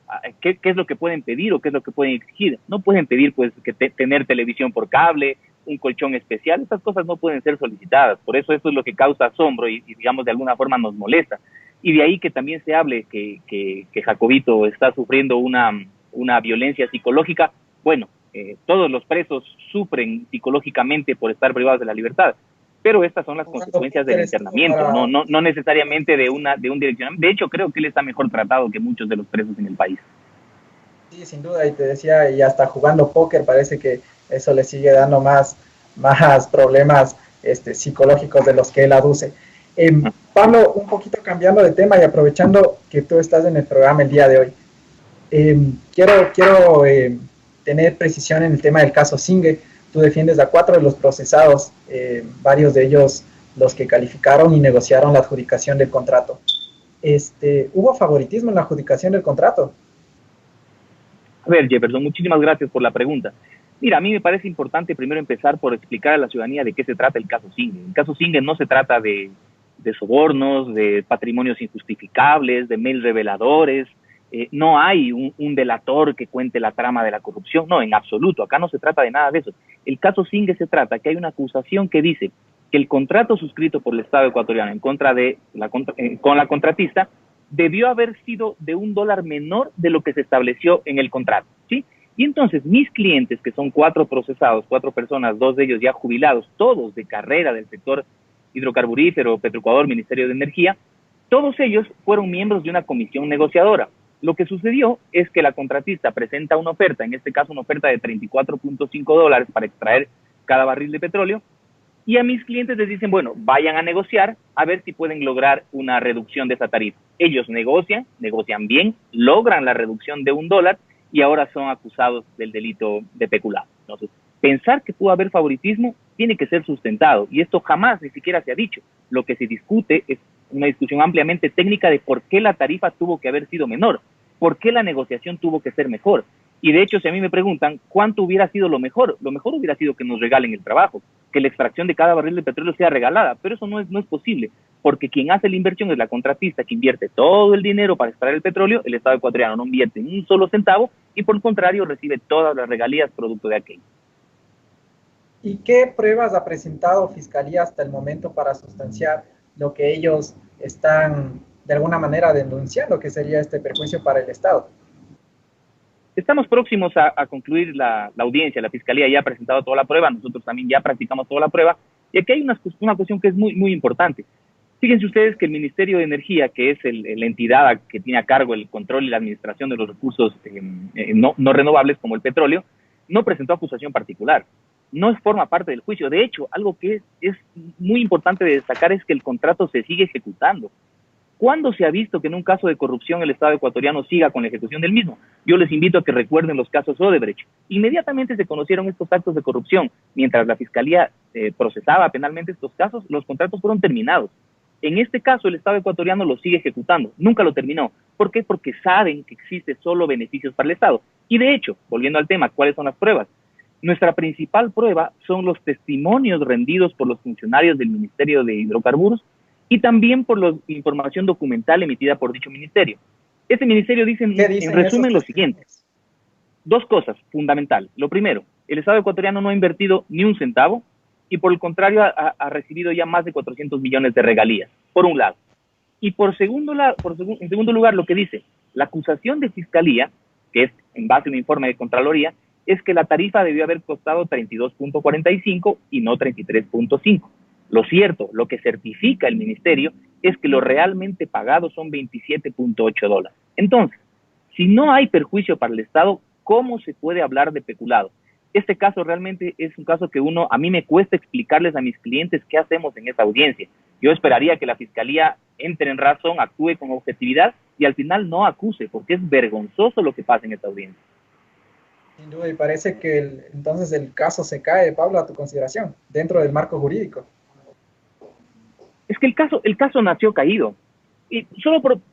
¿qué es lo que pueden pedir o qué es lo que pueden exigir? No pueden pedir pues tener televisión por cable, un colchón especial. Estas cosas no pueden ser solicitadas. Por eso es lo que causa asombro y digamos de alguna forma nos molesta. Y de ahí que también se hable que Jacobito está sufriendo una violencia psicológica. Bueno, todos los presos sufren psicológicamente por estar privados de la libertad, pero estas son las consecuencias del internamiento, no necesariamente de un direccionamiento. De hecho, creo que él está mejor tratado que muchos de los presos en el país. Sí, sin duda, y te decía, y hasta jugando póker parece que eso le sigue dando más problemas psicológicos de los que él aduce. Pablo, un poquito cambiando de tema y aprovechando que tú estás en el programa el día de hoy, quiero tener precisión en el tema del caso Singue. Tú defiendes a 4 de los procesados, varios de ellos los que calificaron y negociaron la adjudicación del contrato. ¿Hubo favoritismo en la adjudicación del contrato? A ver, Jefferson, muchísimas gracias por la pregunta. Mira, a mí me parece importante primero empezar por explicar a la ciudadanía de qué se trata el caso Singue. El caso Singue no se trata de sobornos, de patrimonios injustificables, de mails reveladores. No hay un delator que cuente la trama de la corrupción, no, en absoluto, acá no se trata de nada de eso. El caso Singue se trata que hay una acusación que dice que el contrato suscrito por el Estado ecuatoriano con la contratista debió haber sido de $1 menor de lo que se estableció en el contrato, ¿sí? Y entonces mis clientes, que son 4 procesados, 4 personas, 2 de ellos ya jubilados, todos de carrera del sector hidrocarburífero, Petroecuador, Ministerio de Energía, todos ellos fueron miembros de una comisión negociadora. Lo que sucedió es que la contratista presenta una oferta, en este caso una oferta de $34.5 para extraer cada barril de petróleo, y a mis clientes les dicen, bueno, vayan a negociar a ver si pueden lograr una reducción de esa tarifa. Ellos negocian bien, logran la reducción de $1 y ahora son acusados del delito de peculado. Entonces, pensar que pudo haber favoritismo tiene que ser sustentado, y esto jamás ni siquiera se ha dicho. Lo que se discute es una discusión ampliamente técnica de por qué la tarifa tuvo que haber sido menor, por qué la negociación tuvo que ser mejor. Y de hecho, si a mí me preguntan cuánto hubiera sido lo mejor hubiera sido que nos regalen el trabajo, que la extracción de cada barril de petróleo sea regalada, pero eso no es posible, porque quien hace la inversión es la contratista, que invierte todo el dinero para extraer el petróleo. El Estado ecuatoriano no invierte ni un solo centavo y por el contrario recibe todas las regalías producto de aquello. ¿Y qué pruebas ha presentado Fiscalía hasta el momento para sustanciar lo que ellos están de alguna manera denunciando, que sería este perjuicio para el Estado. Estamos próximos a concluir la audiencia. La Fiscalía ya ha presentado toda la prueba, nosotros también ya practicamos toda la prueba, y aquí hay una cuestión que es muy, muy importante. Fíjense ustedes que el Ministerio de Energía, que es la entidad que tiene a cargo el control y la administración de los recursos no renovables como el petróleo, no presentó acusación particular. No forma parte del juicio. De hecho, algo que es muy importante de destacar es que el contrato se sigue ejecutando. ¿Cuándo se ha visto que en un caso de corrupción el Estado ecuatoriano siga con la ejecución del mismo? Yo les invito a que recuerden los casos Odebrecht. Inmediatamente se conocieron estos actos de corrupción. Mientras la Fiscalía procesaba penalmente estos casos, los contratos fueron terminados. En este caso, el Estado ecuatoriano lo sigue ejecutando. Nunca lo terminó. ¿Por qué? Porque saben que existe solo beneficios para el Estado. Y de hecho, volviendo al tema, ¿cuáles son las pruebas? Nuestra principal prueba son los testimonios rendidos por los funcionarios del Ministerio de Hidrocarburos y también por la información documental emitida por dicho ministerio. Este ministerio dice, en resumen, lo siguiente. Dos cosas fundamentales. Lo primero, el Estado ecuatoriano no ha invertido ni un centavo y por el contrario ha recibido ya más de 400 millones de regalías, por un lado. Y en segundo lugar, lo que dice la acusación de Fiscalía, que es en base a un informe de Contraloría, es que la tarifa debió haber costado 32.45 y no 33.5. Lo cierto, lo que certifica el ministerio es que lo realmente pagado son $27.8. Entonces, si no hay perjuicio para el Estado, ¿cómo se puede hablar de peculado? Este caso realmente es un caso que a mí me cuesta explicarles a mis clientes qué hacemos en esa audiencia. Yo esperaría que la Fiscalía entre en razón, actúe con objetividad y al final no acuse, porque es vergonzoso lo que pasa en esta audiencia. Sin duda, y parece que entonces el caso se cae, Pablo, a tu consideración, dentro del marco jurídico. Es que el caso nació caído. Y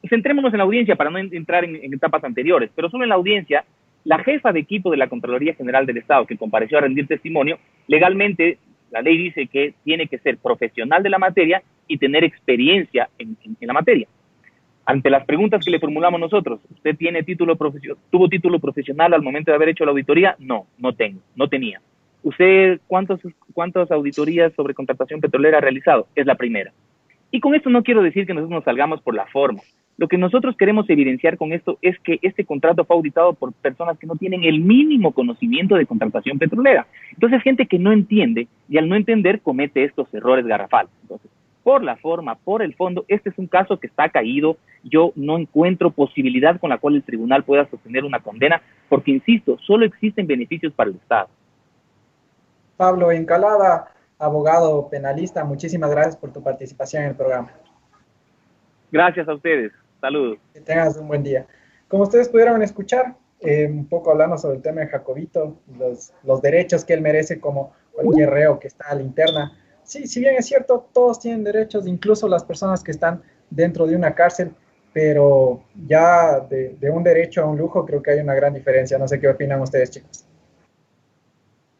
centrémonos en la audiencia para no entrar en etapas anteriores, pero solo en la audiencia, la jefa de equipo de la Contraloría General del Estado, que compareció a rendir testimonio, legalmente la ley dice que tiene que ser profesional de la materia y tener experiencia en la materia. Ante las preguntas que le formulamos nosotros, ¿usted tuvo título profesional al momento de haber hecho la auditoría? No tenía. ¿Usted cuántas auditorías sobre contratación petrolera ha realizado? Es la primera. Y con esto no quiero decir que nosotros nos salgamos por la forma. Lo que nosotros queremos evidenciar con esto es que este contrato fue auditado por personas que no tienen el mínimo conocimiento de contratación petrolera. Entonces, gente que no entiende y al no entender comete estos errores garrafales. Entonces, por la forma, por el fondo, este es un caso que está caído. Yo no encuentro posibilidad con la cual el tribunal pueda sostener una condena, porque, insisto, solo existen beneficios para el Estado. Pablo Encalada, abogado penalista, muchísimas gracias por tu participación en el programa. Gracias a ustedes. Saludos. Que tengas un buen día. Como ustedes pudieron escuchar, un poco hablando sobre el tema de Jacobito, los derechos que él merece como cualquier reo que está a la interna. Sí, si bien es cierto, todos tienen derechos, incluso las personas que están dentro de una cárcel, pero ya de un derecho a un lujo creo que hay una gran diferencia. No sé qué opinan ustedes, chicos.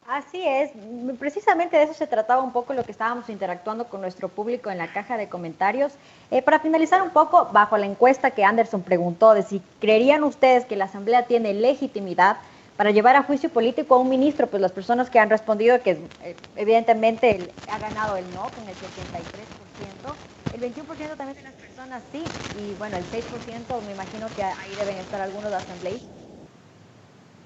Así es, precisamente de eso se trataba un poco lo que estábamos interactuando con nuestro público en la caja de comentarios. Para finalizar un poco, bajo la encuesta que Anderson preguntó de si creerían ustedes que la Asamblea tiene legitimidad para llevar a juicio político a un ministro, pues las personas que han respondido que evidentemente ha ganado el no con el 73%, el 21% también de las personas sí, y bueno, el 6% me imagino que ahí deben estar algunos asambleístas.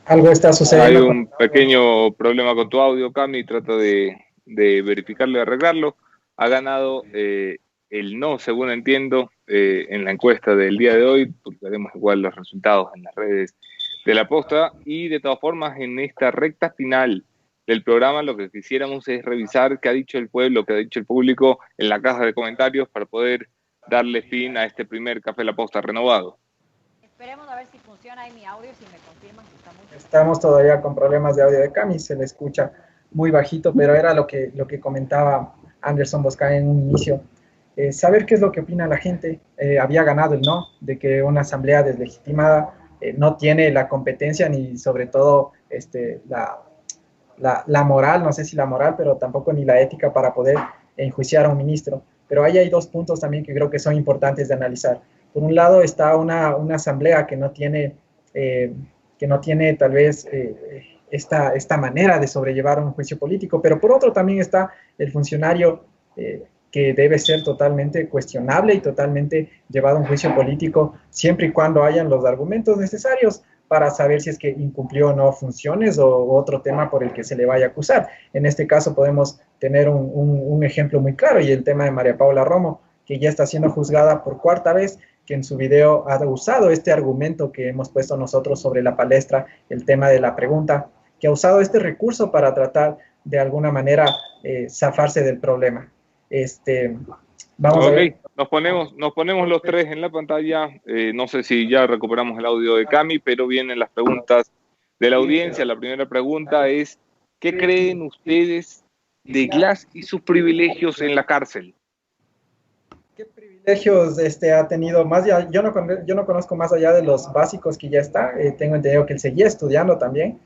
Algo está sucediendo. Hay un pequeño problema con tu audio, Cami, trata de verificarlo y arreglarlo. Ha ganado el no, según entiendo, en la encuesta del día de hoy. Publicaremos igual los resultados en las redes de La Posta. Y de todas formas, en esta recta final del programa, lo que quisiéramos es revisar qué ha dicho el pueblo, qué ha dicho el público en la caja de comentarios para poder darle fin a este primer Café La Posta renovado. Esperemos a ver si funciona ahí mi audio, si me confirman que estamos... Estamos todavía con problemas de audio de Cami, se le escucha muy bajito, pero era lo que comentaba Anderson Bosca en un inicio. Saber qué es lo que opina la gente. Había ganado el no, de que una asamblea deslegitimada no tiene la competencia ni sobre todo la moral, no sé si la moral, pero tampoco ni la ética para poder enjuiciar a un ministro. Pero ahí hay dos puntos también que creo que son importantes de analizar. Por un lado está una asamblea que no tiene tal vez esta manera de sobrellevar un juicio político, pero por otro también está el funcionario que debe ser totalmente cuestionable y totalmente llevado a un juicio político, siempre y cuando hayan los argumentos necesarios para saber si es que incumplió o no funciones o otro tema por el que se le vaya a acusar. En este caso podemos tener un ejemplo muy claro, y el tema de María Paula Romo, que ya está siendo juzgada por cuarta vez, que en su video ha usado este argumento que hemos puesto nosotros sobre la palestra, el tema de la pregunta, que ha usado este recurso para tratar de alguna manera zafarse del problema. Vamos a ver. Nos ponemos los tres en la pantalla. No sé si ya recuperamos el audio de Cami, pero vienen las preguntas de la audiencia. La primera pregunta es: ¿qué creen ustedes de Glass y sus privilegios en la cárcel? ¿Qué privilegios ha tenido? Más ya, yo no conozco más allá de los básicos que ya está. Tengo entendido que él seguía estudiando también.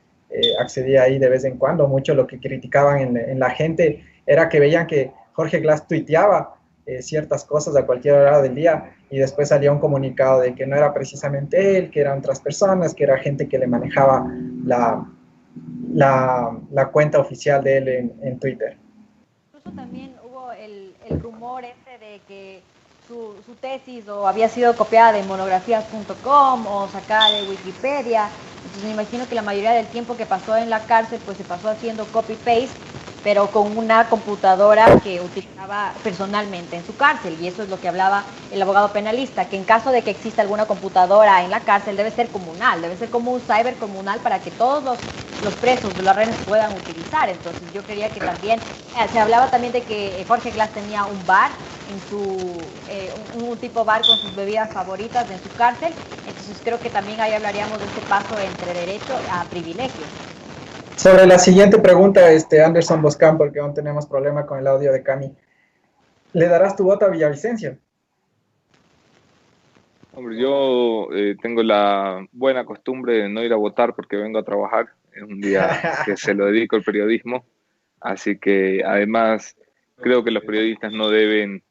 Accedía ahí de vez en cuando. Mucho lo que criticaban en la gente era que veían que Jorge Glass tuiteaba ciertas cosas a cualquier hora del día, y después salía un comunicado de que no era precisamente él, que eran otras personas, que era gente que le manejaba la cuenta oficial de él en Twitter. Incluso también hubo el rumor de que su tesis o había sido copiada de monografías.com o sacada de Wikipedia. Entonces me imagino que la mayoría del tiempo que pasó en la cárcel pues se pasó haciendo copy-paste, pero con una computadora que utilizaba personalmente en su cárcel, y eso es lo que hablaba el abogado penalista, que en caso de que exista alguna computadora en la cárcel debe ser comunal, debe ser como un cyber comunal para que todos los presos de las redes puedan utilizar. Entonces yo creía que también, se hablaba también de que Jorge Glass tenía un bar un tipo bar con sus bebidas favoritas en su cárcel. Entonces creo que también ahí hablaríamos de este paso entre derecho a privilegio. Sobre la siguiente pregunta, Anderson Boscan, porque aún tenemos problema con el audio de Cami, ¿le darás tu voto a Villavicencio? Hombre, yo tengo la buena costumbre de no ir a votar porque vengo a trabajar. Es un día que se lo dedico al periodismo, así que además creo que los periodistas no deben,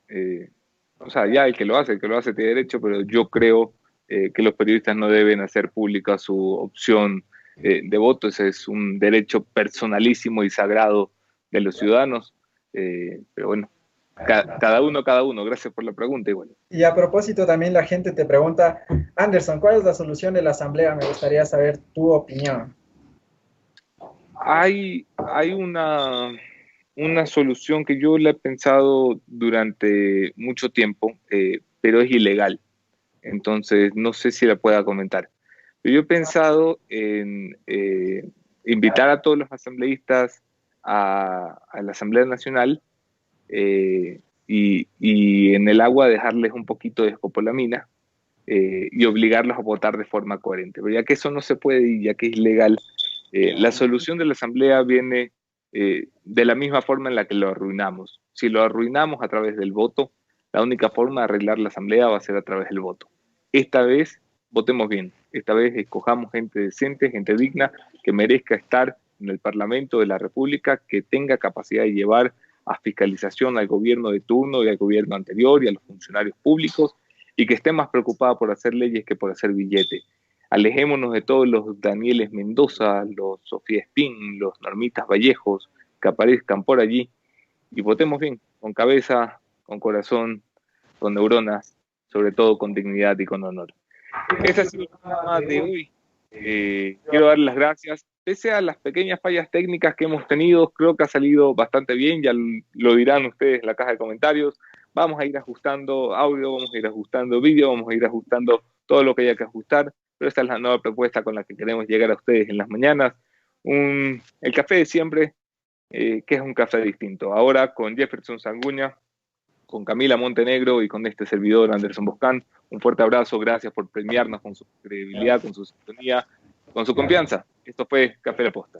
o sea, ya el que lo hace tiene derecho, pero yo creo que los periodistas no deben hacer pública su opción de voto. Ese es un derecho personalísimo y sagrado de los ciudadanos, pero bueno, cada uno. Gracias por la pregunta. Y a propósito, también la gente te pregunta, Anderson, ¿cuál es la solución de la Asamblea? Me gustaría saber tu opinión. Hay una solución que yo la he pensado durante mucho tiempo, pero es ilegal, entonces no sé si la pueda comentar. Pero yo he pensado en invitar a todos los asambleístas a la Asamblea Nacional y en el agua dejarles un poquito de escopolamina y obligarlos a votar de forma coherente. Pero ya que eso no se puede y ya que es ilegal, la solución de la Asamblea viene de la misma forma en la que lo arruinamos. Si lo arruinamos a través del voto, la única forma de arreglar la Asamblea va a ser a través del voto. Esta vez votemos bien, esta vez escojamos gente decente, gente digna, que merezca estar en el Parlamento de la República, que tenga capacidad de llevar a fiscalización al gobierno de turno y al gobierno anterior y a los funcionarios públicos, y que esté más preocupada por hacer leyes que por hacer billete. Alejémonos de todos los Danieles Mendoza, los Sofía Espín, los Normitas Vallejos que aparezcan por allí, y votemos bien, con cabeza, con corazón, con neuronas, sobre todo con dignidad y con honor. Este ha sido el programa de hoy. Quiero dar las gracias. Pese a las pequeñas fallas técnicas que hemos tenido, creo que ha salido bastante bien, ya lo dirán ustedes en la caja de comentarios. Vamos a ir ajustando audio, vamos a ir ajustando vídeo, vamos a ir ajustando todo lo que haya que ajustar, pero esta es la nueva propuesta con la que queremos llegar a ustedes en las mañanas. El café de siempre, que es un café distinto. Ahora con Jefferson Sanguña, con Camila Montenegro y con este servidor Anderson Boscan. Un fuerte abrazo, gracias por premiarnos con su credibilidad, con su sintonía, con su confianza. Esto fue Café La Posta.